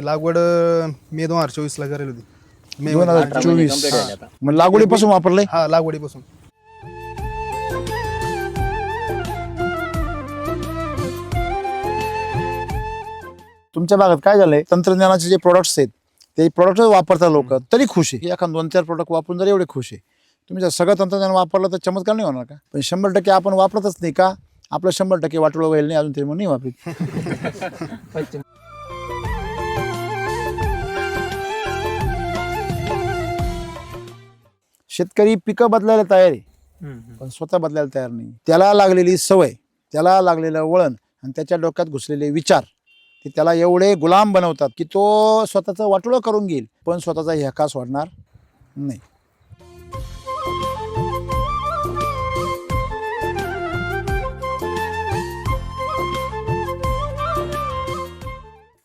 लागवड मे 2024 ला करेल होती. मे 2024 मग लागवडीपासून वापरलंय. हा लागवडीपासून. तुमच्या भागात काय झालंय, तंत्रज्ञानाचे जे प्रोडक्ट्स आहेत ते प्रोडक्ट वापरतात लोक तरी खुश आहे. एखाद 2-4 प्रोडक्ट वापरून जर एवढे खुश आहे, तुम्ही जर सगळं तंत्रज्ञान वापरलं तर चमत्कार नाही होणार का? पण 100% आपण वापरतच नाही का? आपलं 100% वाटोळं व्हायला नाही अजून तरी म्हणून नाही वापरत. शेतकरी पिकं बदलायला तयार आहे पण स्वतः बदलायला तयार नाही. त्याला लागलेली सवय, त्याला लागलेलं वळण आणि त्याच्या डोक्यात घुसलेले विचार ते त्याला एवढे गुलाम बनवतात की तो स्वतःचं वाटोळं करून घेईल पण स्वतःचा ह्याका सोडणार नाही.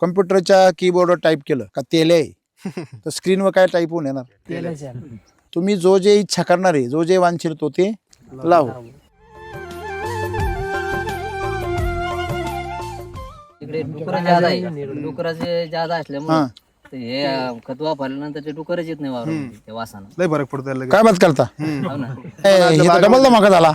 कम्प्युटरच्या कीबोर्डवर टाईप केलं का तेल आहे तर स्क्रीनवर काय टाईप होऊन येणार? तुम्ही जो जे इच्छा करणार आहे, जो जे वांछेल तो ते लावू. इकडे डुकर जादा आहे, डुकराचे जादा असल्यामुळे हे खत वापरल्यानंतर ते डुकरच येत नाही वावरून त्या वासानं. लय फरक पडतो त्याला. काय बात करता? हो ना. हे तर डबल धमाका झाला.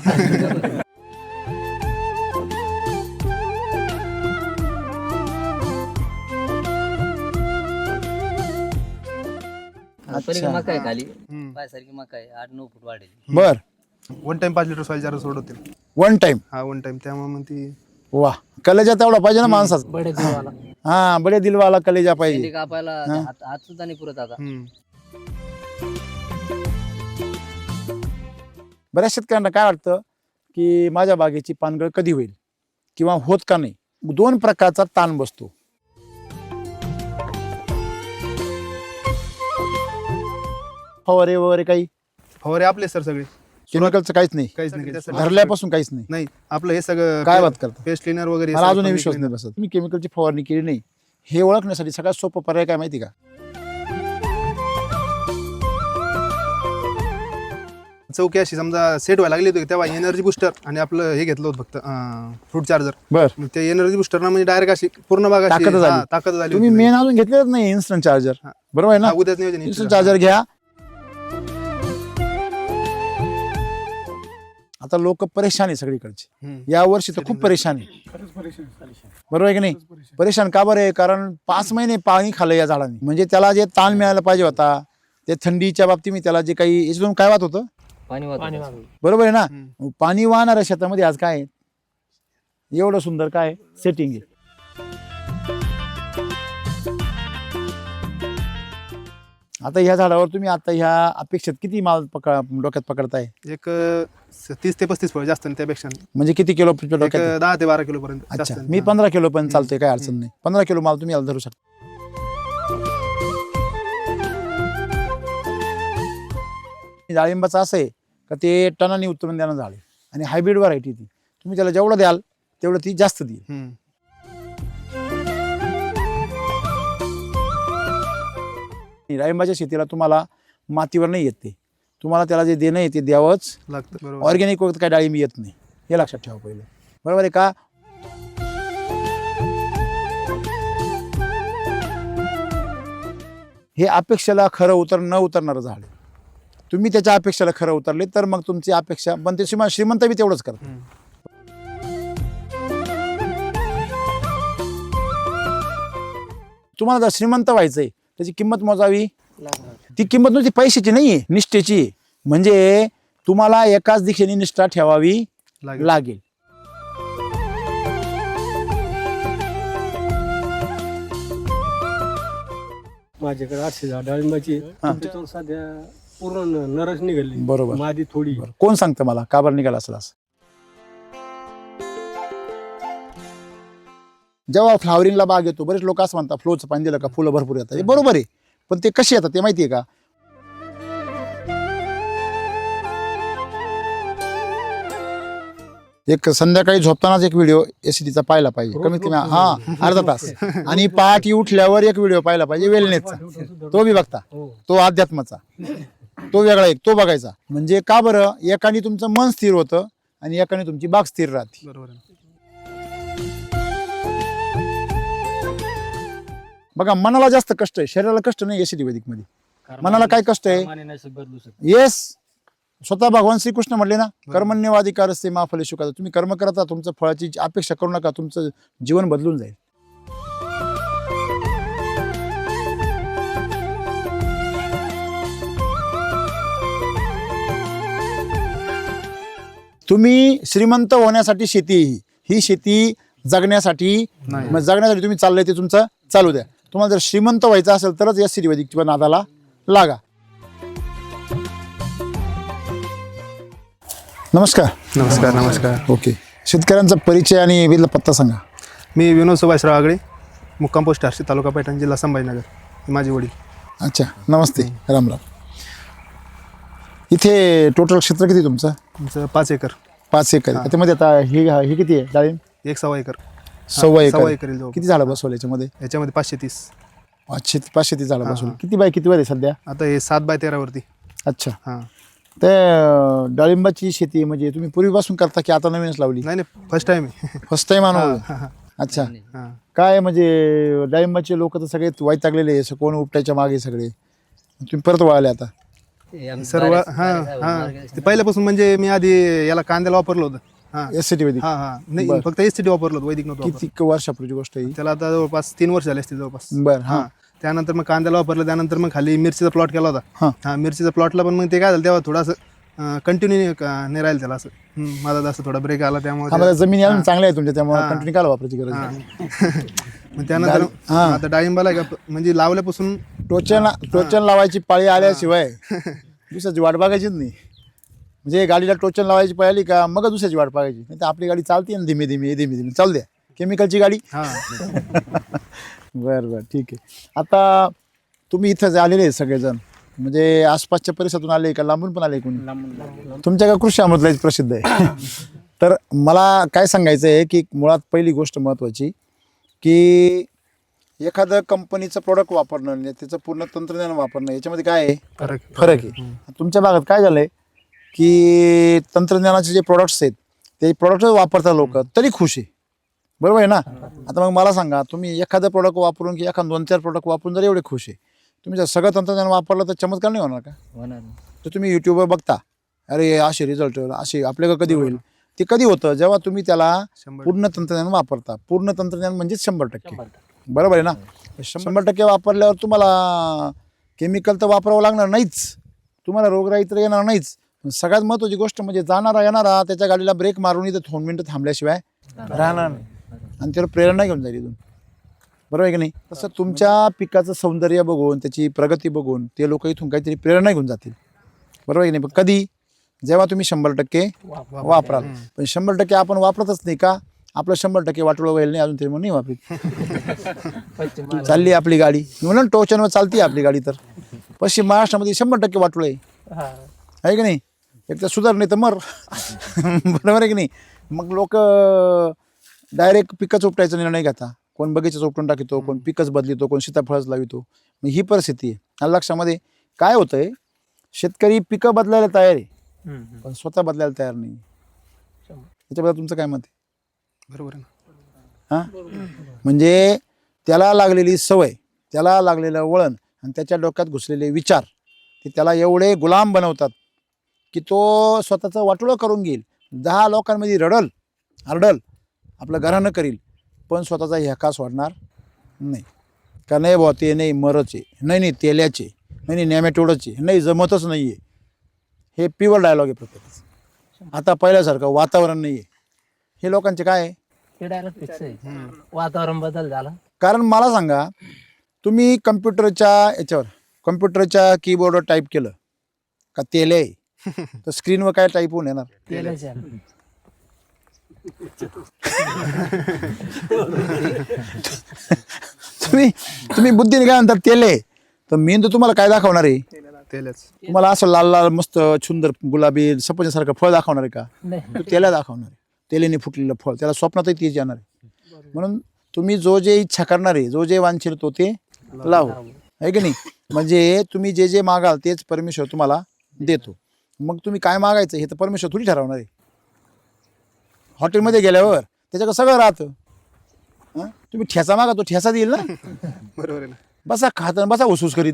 पलीकडे मका आहे खाली पायासारखी मका आहे 8-9 फूट वाढेल. बर, 1 टाइम 5 लिटर सॉइल चार्जर सोडवतील. 1 टाइम. हा 1 टाइम. त्यामुळे मग ती वा, कलेजा तेवढा पाहिजे ना माणसाचा. हा, बडे दिलवाला कलेजा शेंडी पाहिजे. कापायला हात सुद्धा नाही पुरत आता. बऱ्याच शेतकऱ्यांना काय वाटतं की माझ्या बागेची पानगळ कधी होईल किंवा होत का नाही. 2 प्रकारचा ताण बसतो. फवारे वगैरे काही फवारे आपले सर सगळे. केमिकलचं काहीच नाही, काहीच नाही. धरल्यापासून काहीच नाही. नाही आपलं हे सगळं काय बात करता? पेस्ट क्लीनर वगैरे मला अजूनही विश्वास नाही बसत. तुम्ही केमिकलची फवारणी केली नाही हे ओळखण्यासाठी सगळ्यात सोपं पर्याय काय माहिती का? चौकी अशी समजा सेट व्हायला लागली होती तेव्हा एनर्जी बुस्टर आणि आपलं हे घेतलं होतं फक्त फ्रूट चार्जर. बर, ते एनर्जी बुस्टर ना म्हणजे डायरेक्ट अशी पूर्ण बाग अशी ताकद झाली. तुम्ही मेन अजून घेतलेच नाही इन्स्टंट चार्जर. बरोबर आहे ना? उद्याच नियोजन. इन्स्टंट चार्जर घ्या. आता लोक परेशान आहे सगळीकडचे. या वर्षी तर खूप परेशान आहे. बरोबर आहे की नाही? परेशान का बरं आहे? कारण 5 महिने पाणी खाल्लं या झाडाने. म्हणजे त्याला जे ताण मिळायला पाहिजे होता ते थंडीच्या बाबतीत मी त्याला जे काही याच्यातून काय वाहत होतं पाणी बरोबर आहे ना? पाणी वाहणाऱ्या शेतामध्ये आज काय एवढं सुंदर काय सेटिंग आहे. आता ह्या झाडावर तुम्ही आता ह्या अपेक्षेत किती माल डोक्यात पकडताय? एक 30 ते 35 फळ जास्त नाही त्यापेक्षा. म्हणजे किती किलो डोक्यात? 10 ते 12 किलो पर्यंत. अच्छा, मी 15 किलो पण चालतोय, काय अडचण नाही. 15 किलो माल तुम्ही याला धरू शकता. डाळिंबाचं असं आहे का ते टनाने उत्पन्न देणं झाड आहे आणि हायब्रिड व्हरायटी ती. तुम्ही त्याला जेवढं द्याल तेवढं ती जास्त देईल. डाळिंबाच्या शेतीला तुम्हाला मातीवर नाही येत ते. तुम्हाला त्याला जे देणं आहे ते द्यावंच लागतं. ऑर्गॅनिक वगैरे काय डाळिंब येत नाही हे लक्षात ठेवा पहिलं. बरोबर आहे का? हे अपेक्षेला खरं न उतरणारं झाड आहे. तुम्ही त्याच्या अपेक्षेला खरं उतरले तर मग तुमची अपेक्षा पण ते श्रीमंत बी तेवढंच करतात. तुम्हाला जर श्रीमंत व्हायचंय त्याची किंमत मोजावी. ती किंमत नुसती पैशाची नाहीये, निष्ठेची. म्हणजे तुम्हाला एकाच दिशेने निष्ठा ठेवावी लागेल. माझ्याकडे 800 झाड डाळिंबाची. त्याच्यातून सध्या पूर्ण नरच निघाली. बरोबर. मादी थोडी. कोण सांगतं मला का बरं निघाला असेल असं? जेव्हा फ्लावरिंगला बाग येतो बरेच लोक असं म्हणतात फ्लोचं पाणी दिलं का फुलं भरपूर येतात. हे बरोबर आहे पण ते कशी येतात ते माहितीये का? एक संध्याकाळी झोपतानाच एक व्हिडिओ एसीटीचा पाहिला पाहिजे कमीत कमी अर्धा तास. आणि पहाटे उठल्यावर एक व्हिडिओ पाहिला पाहिजे वेलनेसचा. तो बी बघता. तो अध्यात्माचा तो वेगळा एक तो बघायचा. म्हणजे का बरं? एकाने तुमचं मन स्थिर होतं आणि एकाने तुमची बाग स्थिर राहते. बघा मनाला जास्त कष्ट आहे, शरीराला कष्ट नाही एसिडी वैदिकमध्ये. मनाला काय कष्ट आहे? माने नाही बदलू शकत. येस, स्वतः भगवान श्रीकृष्ण म्हणले ना, कर्मण्यवाधिकार असते महाफले शुकाचा. तुम्ही कर्म करता, तुमचं फळाची अपेक्षा करू नका, तुमचं जीवन बदलून जाईल. तुम्ही श्रीमंत होण्यासाठी शेती आहे ही शेती जगण्यासाठी, मग जगण्यासाठी तुम्ही चाललंय ते तुमचं चालू द्या. तुम्हाला जर श्रीमंत व्हायचं असेल तरच या श्री वैदिक नादाला लागा. नमस्कार. नमस्कार. नमस्कार. ओके, शेतकऱ्यांचा परिचय आणि विला पत्ता सांगा. मी विनोद सुभाषराव आगळे, मुक्काम पोस्ट आर्शी, तालुका पैठण, जिल्हा संभाजीनगर. हे माझे वडील. अच्छा, नमस्ते, राम राम. इथे टोटल क्षेत्र किती तुमचं? तुमचं 5 एकर. 5 एकर. त्यामध्ये आता हे किती आहे डाळिंब? 1.25 एकर. 1.25 1.25 एकर. एकर. किती झाडं बसवले याच्यामध्ये? याच्यामध्ये 530. 530 झाडं बसवले. किती बाय किती वर आहे सध्या? आता हे 7x13 वरती. अच्छा. हां. ते डाळिंबाची शेती म्हणजे तुम्ही पूर्वीपासून करता की आता नवीनच लावली? नाही नाही, फर्स्ट टाइम आहे. फर्स्ट टाइम आणू. अच्छा. हां. काय म्हणजे डाळिंबाचे लोक तर सगळे वैतागलेले आहे, कोण उपटायच्या मागे सगळे, तुम्ही परत वळाले आता? ते आम्ही सर्व हां ते पहिल्यापासून म्हणजे मी आधी याला कांद्याला वापरलं होतं. हां एसटी वैदिक. हां नाही, फक्त एसटी वापरलं होतं, वैदिक नव्हतं वापरलं. किती वर्षापूर्वीची गोष्ट आहे? त्याला आता जवळपास 3 वर्ष झाले असतील जवळपास. बरं. हां. त्यानंतर मग कांद्याला वापरलं. त्यानंतर मग खाली मिरचीचा प्लॉट केला होता. हां. हां, मिरचीचा प्लॉटला पण मग ते काय झालं तेव्हा थोडंसं कंटिन्यू नाही राहील त्याला असं. माझा असं थोडा ब्रेक आला त्यामुळे आम्हाला जमिनी अजून चांगल्या आहे तुमच्या, त्यामुळे कंटिन्यू काय वापरायची गरज नाही. मग त्यानंतर आता डाळिंबाला का म्हणजे लावल्यापासून टोचन लावायची पाळी आल्याशिवाय दुसऱ्याची वाट बघायचीच नाही. म्हणजे गाडीला टोचन लावायची पाळी आली का मग दुसऱ्याची वाट बघायची. नाही तर आपली गाडी चालते ना धीमे धीमे चालू द्या. केमिकलची गाडी. बरं बरं, ठीक आहे. आता तुम्ही इथं आलेले आहे सगळेजण, म्हणजे आसपासच्या परिसरातून आले का लांबून पण आले कोणी? तुमच्या का कृषी अमृतलाच प्रसिद्ध आहे. तर मला काय सांगायचं आहे की मुळात पहिली गोष्ट महत्त्वाची की एखादं कंपनीचं प्रोडक्ट वापरणं आणि त्याचं पूर्ण तंत्रज्ञान वापरणं याच्यामध्ये काय आहे? फरक आहे. तुमच्या भागात काय झालंय की तंत्रज्ञानाचे जे प्रोडक्ट्स आहेत ते प्रोडक्ट वापरतात लोक तरी खुश आहे, बरोबर आहे ना? आता मग मला सांगा, तुम्ही एखादं प्रोडक्ट वापरून की एखादं 2-4 प्रोडक्ट वापरून जर एवढे खुश आहे, तुम्ही जर सगळं तंत्रज्ञान वापरलं तर चमत्कार नाही होणार का? होणार. तर तुम्ही यूट्यूबवर बघता, अरे असे रिझल्ट असे आपल्याकडे कधी होईल? ते कधी होतं? जेव्हा तुम्ही त्याला पूर्ण तंत्रज्ञान वापरता. पूर्ण तंत्रज्ञान म्हणजे 100%, बरोबर आहे ना? 100% वापरल्यावर तुम्हाला केमिकल तर वापरावं लागणार नाहीच, तुम्हाला रोगराई तर येणार नाहीच. सगळ्यात महत्त्वाची गोष्ट म्हणजे जाणारा येणारा त्याच्या गाडीला ब्रेक मारून इथं 2 मिनिटं थांबल्याशिवाय राहणार नाही आणि त्याला प्रेरणा घेऊन जाईल इथून, बरोबर आहे की नाही? तसं तुमच्या पिकाचं सौंदर्य बघून त्याची प्रगती बघून ते लोक इथून काहीतरी प्रेरणा घेऊन जातील, बरोबर आहे की नाही? पण कधी? जेव्हा तुम्ही 100% वापराल. पण 100% आपण वापरतच नाही का? आपलं 100% वाटोळं व्हायला नाही अजून तरी म्हणून नाही वापरत. चालली आपली गाडी म्हणून टोचनवर चालती आपली गाडी. तर पश्चिम महाराष्ट्रामध्ये 100% वाटोळं आहे की नाही? एक तर सुधार नाही तर मर. बरोबर आहे की नाही? मग लोक डायरेक्ट पिकच उपटायचा निर्णय घेता. कोण बगीचाच उपटून टाकतो, कोण पिकच बदलितो, कोण सीताफळच लावितो. मग ही परिस्थिती आहे. आणि लक्षामध्ये काय होतंय, शेतकरी पिकं बदलायला तयार आहे पण स्वतः बदलायला तयार नाही. त्याच्याबद्दल तुमचं काय मत आहे? बरोबर आहे ना? हां, म्हणजे त्याला लागलेली सवय, त्याला लागलेलं वळण आणि त्याच्या डोक्यात घुसलेले विचार ते त्याला एवढे गुलाम बनवतात की तो स्वतःचं वाटोळं करून घेईल. 10 लोकांमध्ये आरडल आपलं घरानं करील पण स्वतःचा ह्याका सोडणार नाही. का नाही बुवा ते नाही मरचे, नाही तेल्याचे, नाही नॅमॅटोडचे, नाही जमतच नाही आहे. हे प्युअर डायलॉग आहे प्रत्येकाचं. आता पहिल्यासारखं वातावरण नाही आहे. हे लोकांचे काय आहे? ते डायरेक्ट फिक्स आहे. वातावरण बदल झाला. कारण मला सांगा, तुम्ही कम्प्युटरच्या कीबोर्डवर टाईप केलं का तेल आहे तर स्क्रीनवर काय टाईप होऊन येणार? तेलाच्या. तुम्ही बुद्धीने काय म्हणतात तेल आहे, तर मेंदू तुम्हाला काय दाखवणार आहे? तेलच. तुम्हाला असं लाल लाल मस्त सुंदर गुलाबी सफरचंदासारखं फळ दाखवणार आहे का? तो तेला दाखवणार आहे. तेलेने फुटलेलं फळ त्याला स्वप्नातही तेच येणार आहे. म्हणून तुम्ही जो जे इच्छा करणार आहे, जो जे वांछेल तो ते लावू, आहे की नाही? म्हणजे तुम्ही जे जे मागाल तेच परमेश्वर तुम्हाला देतो. मग तुम्ही काय मागायचं हे तर परमेश्वर थोडी ठरवणार आहे. हॉटेलमध्ये गेल्यावर त्याच्याकडे सगळं राहतं. तुम्ही ठेचा मागा, तो ठेचा देईल ना. बरोबर आहे ना. बसा खात बसा हुसूस करीत.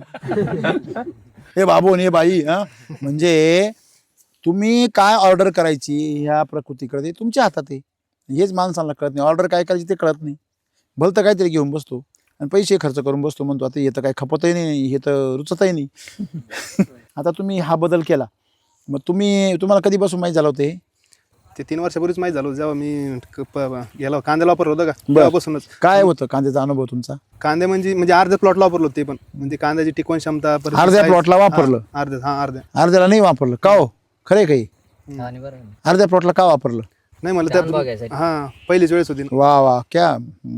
हे बाबू हे बाई म्हणजे तुम्ही काय ऑर्डर करायची ह्या प्रकृतीकडे तुमच्या हातात आहे. हेच माणसाला कळत नाही, ऑर्डर काय करायची ते कळत नाही. भलतं काहीतरी घेऊन बसतो आणि पैसे खर्च करून बसतो, म्हणतो आता हे तर काही खपतही नाही, हे तर रुचतही नाही. आता तुम्ही हा बदल केला, मग तुम्हाला कधीपासून माहीत झालं होतं हे? ते 3 वर्षापूर्वीच माहीत झालं होतं, जेव्हा मी याला कांद्याला वापरलं होतं का तेव्हापासूनच. काय होतं कांद्याचा अनुभव तुमचा? कांदे म्हणजे अर्ध्या प्लॉटला वापरलं होतं ते पण, म्हणजे कांद्याची टिकवण क्षमता परत अर्ध्या size- प्लॉटला वापरलं? हा, अर्ध्या अर्ध्याला नाही वापरलं का हो? खरे काही आणि बरं अर्ध्या प्लॉटला का वापरलं? नाही मला अनुभव त्या घ्यायसाठी. हा पहिलीच वेळेस होती ना. वा वा क्या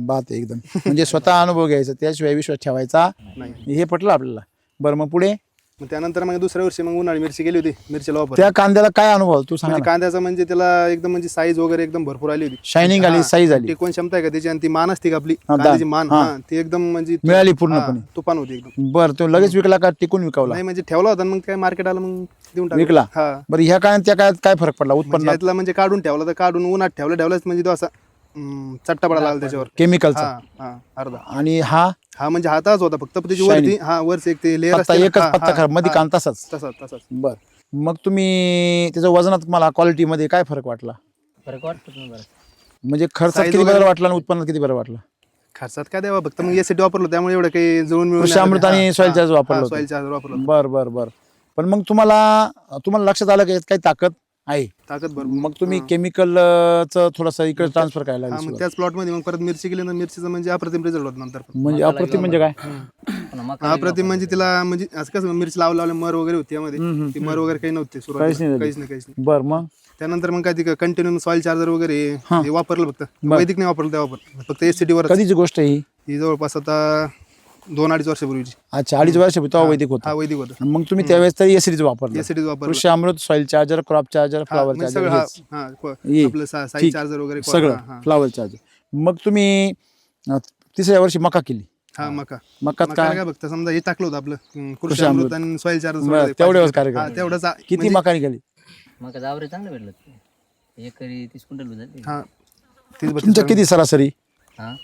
बात आहे एकदम. म्हणजे स्वतः अनुभव घ्यायचा, त्याशिवाय विश्वास ठेवायचा नाही. हे पटलं आपल्याला. बरं मग पुढे मग त्यानंतर मग दुसऱ्या वर्षी मग उन्हाळी मिरची गेली होती, मिरचीला वापर त्या कांद्याला काय अनुभव तू सांगा म्हणजे ना. कांद्याचा म्हणजे त्याला एकदम म्हणजे साईज वगैरे एकदम भरपूर आली होती, शायनिंग आली, हा, साईज आली, टिकवण क्षमता आहे का त्याची, आणि ती मान असते का आपली हा, कांद्याची मान, हा. हा ती एकदम म्हणजे मिळाली पूर्णपणे. हा, तुफान होती एकदम. बरं तो लगेच विकला का टिकून विकवला? नाही म्हणजे ठेवला होता, मग काय मार्केट आलं मग देऊन टाकला. विकला. हा बरं ह्या काळात त्या काळात काय फरक पडला म्हणजे उत्पन्नात यातला म्हणजे काढून ठेवला तर काढून उन्हात ठेवलाच म्हणजे तो असा चट्टा पडा लागला त्याच्यावर. केमिकलचा? हा हा अर्धा. आणि हा हा म्हणजे हाताच होता फक्त, त्याची Shining. वरती हा वरच एक ते लेअर पत्ता असते ना, एकच हा, पत्ता हा, खराब मध्ये हा, कांद तसाच. तसाच. बर मग तुम्ही त्याच्या वजनात तुम्हाला क्वालिटीमध्ये काय फरक वाटला? फरक वाटतो ना बरं. म्हणजे खर्चात Size किती बरं वगैरे? वाटला आणि उत्पन्नात किती बरं वाटलं? खर्चात काय द्यावा, फक्त मग यासाठी वापरलो त्यामुळे एवढं काही जुळून मिळून कृषी अमृत आणि soil charge वापरलं होतं. सॉइल चार्जर वापरलो होतं. बर बर बर. पण मग तुम्हाला लक्षात आलं की यात काही ताकद आहे, ताकद भरपूर. मग तुम्ही केमिकलचं थोडंसं इकडे ट्रान्सफर करायला हा लागले मग सुरुवात. त्याच प्लॉट मध्ये मग परत मिरची केली ना, मिरचीचं म्हणजे अप्रतिम रिझल्ट होता नंतर पण. म्हणजे अप्रतिम म्हणजे काय? पुन्हा मका अप्रतिम म्हणजे तिला म्हणजे असं कसं मिरची लावल्या मर वगैरे होती यामध्ये, ती मर वगैरे काही नव्हती सुरुवातीला, काहीच नाही. बर मग त्यानंतर मग काय ती कंटिन्यू सॉइल चार्जर वगैरे हे वापरलं, फक्त वैदिक नाही वापरलं तेव्हा पण, फक्त एससीटी वर. कधीची गोष्ट आहे ही? ही जवळपास आता 2-2.5 वर्षापूर्वीची. अच्छा 2.5 वर्ष तेव्हा वैदिक होतं. हा वैदिक होतं, मग तुम्ही त्यावेळेस तरी एसिडीच वापरलं? एससीटी वापरलं. Krishi Amrit, soil charger, crop charger, flower म्हणजे चार्जर, सगळं हेच. हा आपलं साईज ठीक. चार्जर वगैरे सगळं हा. Flower charger. मग तुम्ही तिसऱ्या वर्षी मका केली. हा मकात मकात काय? काय फक्त समजा हे टाकलं होतं आपलं कृषी कृषी अमृत अमृत आणि सॉइल बरं, चार्जर, तेवढ्यावरच कार्यक्रम. तेवढंच किती मका केली? मका जावरे चांगलं भेटलं. एकरी 30 क्विंटल झाले. हा 30-32. तुमच्या किती सरासरी? हा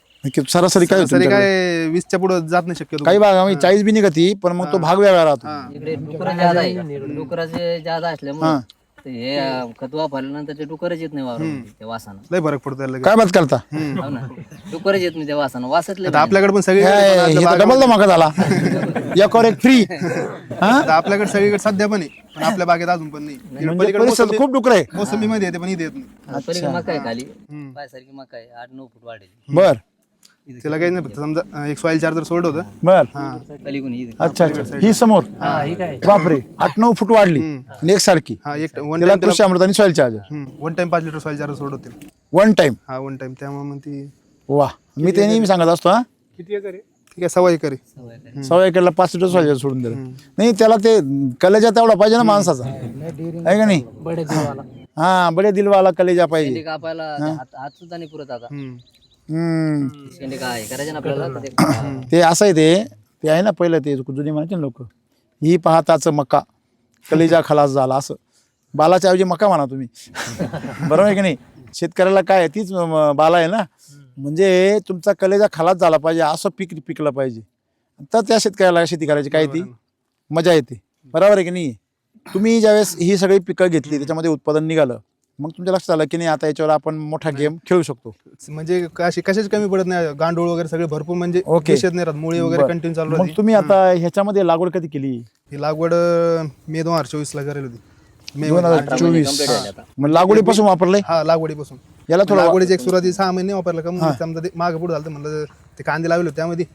सरासरी काय होती सरी तुमच्याकडे? काय 20च्या पुढे जात नाही शक्यतो. काही भाग आम्ही 40 बी निघती, पण मग तो भाग वेगळा राहतो. इकडे डुकरं जादा आहे, डुकराचे जादा असल्यामुळे ते हे खत वापरल्यानंतर ते डुकरच येत नाही वावरामध्ये त्या वासानं. लय फरक पडतो त्याला. काय बात करता? हो ना, डुकरच येत नाही त्या वासानं, वासातले आता आपल्याकडे पण सगळी डबल मका झाला. एक और एक फ्री. आपल्याकडे सगळीकडे सध्या पण आहे, पण आपल्या बागेत अजून पण नाही. म्हणजे पलीकडे परिसरात खूप डुकर आहे. मोसंबी मध्ये येते पण इथे येत नाही. पलीकडे मका आहे खाली, पायसारखी मका आहे 8-9 फूट वाढेल. बर तिला काही नाही, फक्त समजा एक सॉइल चार्जर सोडलं होतं. बर. पलीकडून ही अच्छा अच्छा. ही समोर बापरे 8-9 फूट वाढली आणि एकसारखी. हा एक वन त्याला टाइम कृषी अमृत आणि soil charger 1 time 5 litre soil charger सोडत होते. One time. हा 1 टाइम, त्यामुळे मग ती वा मी ते नेहमी सांगत असतो. हा किती एकर आहे? ठीक आहे 1.25 एकर आहे. सवय काय. 1.25 एकरला 5 लिटर सॉइल चार्जर सोडून दिलं. नाही त्याला ते कलेजा तेवढा पाहिजे ना माणसाचा, आहे का नाही? हा बडे दिलवाला कलेजा पाहिजे. शेंडी कापायला हात सुद्धा नाही पुरत आता. हम्म. शेंडी काय करायचे ना आपल्याला तर ते ते असं आहे, ते आहे ना पहिलं ते जुनी म्हणायचे ना लोक, ही पाहताचं मका कलेजा खलास झाला, असं बालाच्या ऐवजी मका म्हणा तुम्ही. बरोबर आहे की नाही? शेतकऱ्याला काय आहे, तीच बाला आहे ना. म्हणजे तुमचा कलेजा खलास झाला पाहिजे, असं पीक पिकलं पाहिजे, तर त्या शेतकऱ्याला शेती करायची काय ती मजा येते. बरोबर आहे की नाही? तुम्ही ज्यावेळेस ही सगळी पिकं घेतली, त्याच्यामध्ये उत्पादन निघालं, मग तुमच्या लक्षात आलं की नाही आता याच्यावर आपण मोठा गेम खेळू शकतो. म्हणजे कशाच कमी पडत नाही, गांडूळ वगैरे सगळे भरपूर म्हणजे ओके. दिसत नाही राहत, मुळी वगैरे कंटिन्यू चालू मग राहते. तुम्ही आता ह्याच्यामध्ये लागवड कधी केली? ही लागवड मे 2024 ला करेल होती. मे 2024. complete झाले आता. मग लागवडीपासून वापरलंय हा लागवडीपासून. याला थोडं लागवडीचे एक सुरुवाती 6 महिने वापरलं का, मग समजा ते मागे पुढे झालं म्हणलं ते कांदे लावले होते त्यामध्ये,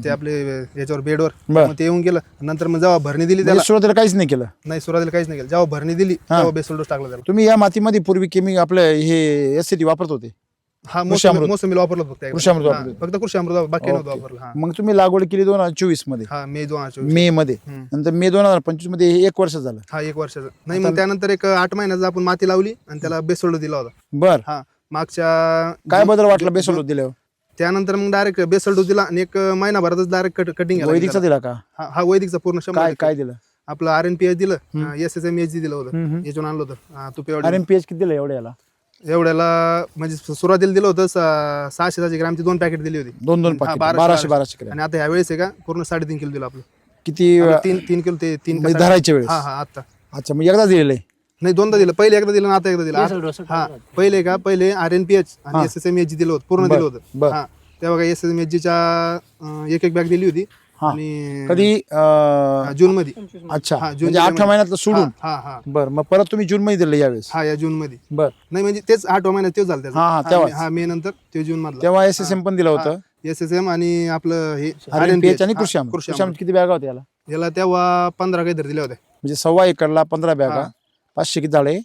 ते आपले याच्यावर बेडवर, बरं. मग ते येऊन गेलं. नंतर मग जेव्हा भरणी दिली त्याला, म्हणजे सुरुवातीला काहीच नाही केलं. नाही सुरुवातीला काहीच नाही केलं. जेव्हा भरणी दिली तेव्हा बेसल डोस टाकला त्याला. तुम्ही या मातीमध्ये पूर्वी आपलं हे एससीटी वापरत होते? हा कृषी अमृत. मोसंबीला वापरलं फक्त एकदा. कृषी अमृत हा, वापरलं. फक्त कृषी अमृत, बाकी नव्हतं वापरलं. हा मग तुम्ही लागवड केली 2024 मध्ये, हा मे 2024. मे मध्ये. नंतर मे 2025 मध्ये हे 1 वर्ष झालं. हा 1 वर्षाचा. नाही मग त्यानंतर एक 8 महिन्याचा आपण माती लावली आणि त्याला बेसल डोस दिला होता. बर. हा मागच्या काय बदल वाटला बेसल दिल्यावर? त्यानंतर मग डायरेक्ट बेसल डोस दिला आणि 1 महिनाभरातच डायरेक्ट कटिंग वैदिकचा दिला का? हा वैदिकचा पूर्ण 100%. काय दिलं? आपलं RNPH दिलं, SSMHG दिलं होतं, याच्यावर आणलं होतं तुपेवाडी. RMPH किती दिलं एवढ्या याला? एवढ्याला म्हणजे सुरुवातीला दिलं होतं 600 ग्रामची 2 पॅकेट दिली होती. 2 हा, पाकिट 1200 1200 ग्रॅम. आणि आता ह्या वेळेस आहे का पूर्ण 3.5 किलो दिलं आपलं. किती 3 किलो ते 3 म्हणजे धरायच्या वेळेस? हा आता अच्छा, मग एकदा दिलेलं आहे. नाही, 2दा दिलं. पहिले एकदा दिलं आणि आता एकदा दिलं. हा, पहिले RNPH आणि SSMHG दिलं होतं, पूर्ण दिलं होतं. बरं. हा, तेव्हा काय SSMHGच्या एक बॅग दिली होती. हा. आणि कधी जून मध्ये. अच्छा, हा, जून म्हणजे 8 महिन्यातलं सोडून. हा हा बरं, मग परत तुम्ही जून मध्ये दिलं यावेळेस? हा, या जून मध्ये. बर, नाही म्हणजे तेच 8 महिन्यात तेच झालं त्याचं. हा, तेव्हाच. हा, मे नंतर ते जून मधला. तेव्हा SSM पण दिलं होतं, SSM आणि आपलं हे RNPH आणि हा, कृषी अमृत. कृषी अमृत किती बॅगा होत्या याला? याला तेव्हा 15 काहीतरी दिल्या होत्या. म्हणजे 1.25 एकरला 15 बॅगा, 500 किती झाडे?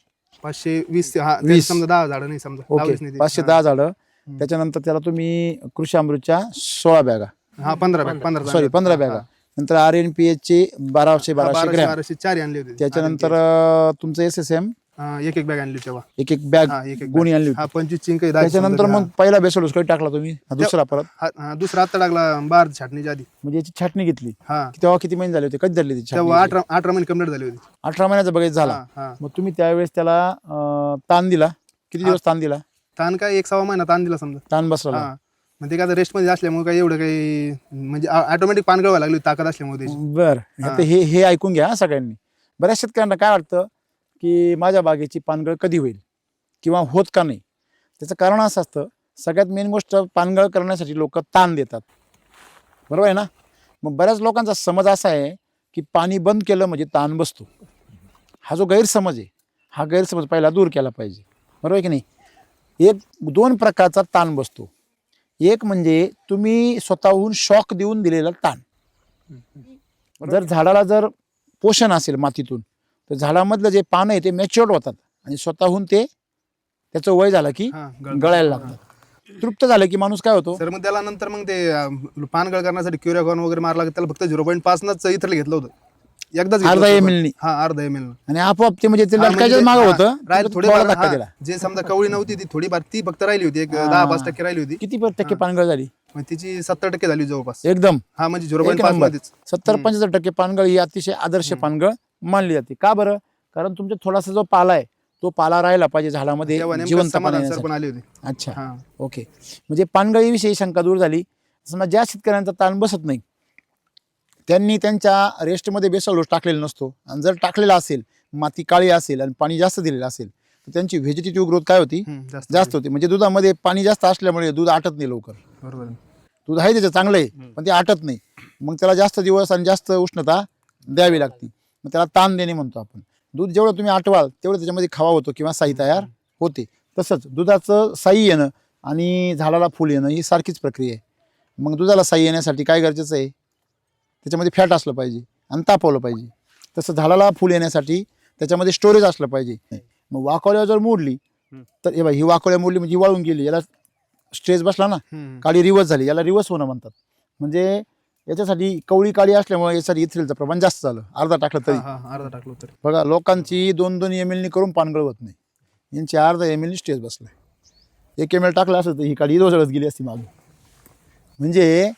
520. हा, 20. समजा 10 झाडं नाही, समजा ओके, 22 नाही ते. 510 झाडं. त्याच्यानंतर त्याला तुम्ही कृषी अमृतच्या 16 बॅगा, हा, 15 बॅग. 15 बॅगा. नंतर RNPH चे 1200 ग्रॅम. 1200 4 आणली होती. त्याच्यानंतर तुमचं SSM एक बॅग आणली तेव्हा. एक बॅग हा, एक गोणी आणली हा, होती. 25 चिंक 10. त्याच्यानंतर मग पहिला बेसल डोस कधी टाकला तुम्ही? दुसरा परत? दुसरा आता टाकला बाहेर छाटणीच्या आधी. म्हणजे याची छाटणी घेतली हा, तेव्हा किती महिने झाले होते? कधी झाली ती छाटणी? तेव्हा 18 महिने कंप्लीट झाली होती. 18 महिन्याचा बघायचं झाला. हा, हा. मग तुम्ही त्यावेळेस त्याला ताण दिला? किती दिवस ताण दिला? ताण काय 1.25 महिना ताण दिला समजा. ताण बसला? हा, म्हणजे काय रेस्ट मध्ये असल्यामुळे काही एवढं काही म्हणजे ऑटोमॅटिक पान गळवायला लागली ताकद असल्यामुळे त्याची. बर, आता हे ऐकून घ्या सगळ्यांनी. बऱ्याच शेतकऱ्यांना काय वाटतं की माझ्या बागेची पानगळ कधी होईल किंवा होत का नाही? त्याचं कारण असं असतं, सगळ्यात मेन गोष्ट पानगळ करण्यासाठी लोक ताण देतात, बरोबर आहे ना? मग बऱ्याच लोकांचा समज असा आहे की पाणी बंद केलं म्हणजे ताण बसतो. हा जो गैरसमज आहे, हा गैरसमज पहिला दूर केला पाहिजे, बरोबर आहे की नाही? 2 प्रकारचा ताण बसतो. एक म्हणजे तुम्ही स्वतःहून शॉक देऊन दिलेला ताण. जर झाडाला जर पोषण असेल मातीतून, तर झाडामधलं जे पानं आहे ते मॅच्युअर्ड होतात आणि स्वतःहून ते त्याचं वय झालं की हा, गळायला लागतात. तृप्त झालं की माणूस काय होतो? सर मग त्याला नंतर मग ते पानगळ करण्यासाठी क्युरिकॉन वगैरे मारला, त्याला फक्त 0.5 इथलं घेतलं होतं. एकदाच अर्धा ml नी. हा, अर्धा ml. आणि आपोआप ते म्हणजे ते हा, लटकायच्याच म्हणजे मागं हा, होतं, राहिलं थोडी थोडा धक्का दिला. जे समजा कवळी नव्हती ती थोडीफार ती फक्त राहिली होती, एक 10-5% राहिली होती. किती टक्के पानगळ झाली? मग तिची 70% झाली जवळपास. एकदम हा, म्हणजे एक 0.5 नंबर. मध्येच. 70-75% पानगळ ही अतिशय आदर्श पानगळ मानली जाते. का बरं? कारण तुमचा थोडासा जो पाला आहे तो पाला राहिला पाहिजे झाडामध्ये तेव्हा नेमकं जिवंत समाधान सर पाण्यासाठी. पण आली होती. अच्छा, हा, ओके. म्हणजे पानगळीविषयी शंका दूर झाली. समजा ज्या शेतकऱ्यांचा ताण बसत नाही त्यांनी त्यांच्या रेस्टमध्ये बेसल डोस टाकलेला नसतो, आणि जर टाकलेला असेल, माती काळी असेल आणि पाणी जास्त दिलेलं असेल, तर त्यांची व्हेजिटेटिव्ह ग्रोथ काय होती? जास्त होती. म्हणजे दुधामध्ये पाणी जास्त असल्यामुळे दूध आटत नाही लवकर. बरोबर आहे. दूध आहे त्याचं चांगलं आहे, पण ते आटत नाही. मग त्याला जास्त दिवस आणि जास्त उष्णता द्यावी लागते. मग त्याला ताण देणे म्हणतो आपण. दूध जेवढं तुम्ही आटवाल तेवढं त्याच्यामध्ये खवा होतो किंवा साई तयार होते. तसंच दुधाचं साई येणं आणि झाडाला फुल येणं ही सारखीच प्रक्रिया आहे. मग दुधाला साई येण्यासाठी काय गरजेचं आहे? त्याच्यामध्ये फॅट असलं पाहिजे आणि तापवलं पाहिजे. तसं झाडाला फुल येण्यासाठी त्याच्यामध्ये स्टोरेज असलं पाहिजे. मग वाकोळ्या जर मोडली तर हे बघा, ही वाकोळ्या मोडली म्हणजे ही वाळून गेली, याला स्ट्रेस बसला ना, काळी रिवर्स झाली, याला रिवर्स होणं म्हणतात. म्हणजे याच्यासाठी कवळी काळी असल्यामुळे यासाठी इथ्रिलचं प्रमाण जास्त झालं, अर्धा टाकलं तरी. अर्धा टाकलं तरी. बघा, लोकांची 2-2 ml करून पानगळ होत नाही, यांची अर्धा ml स्ट्रेस बसलाय. 1 ml टाकलं असं तर ही काळी जळत गेली असती मागून. म्हणजे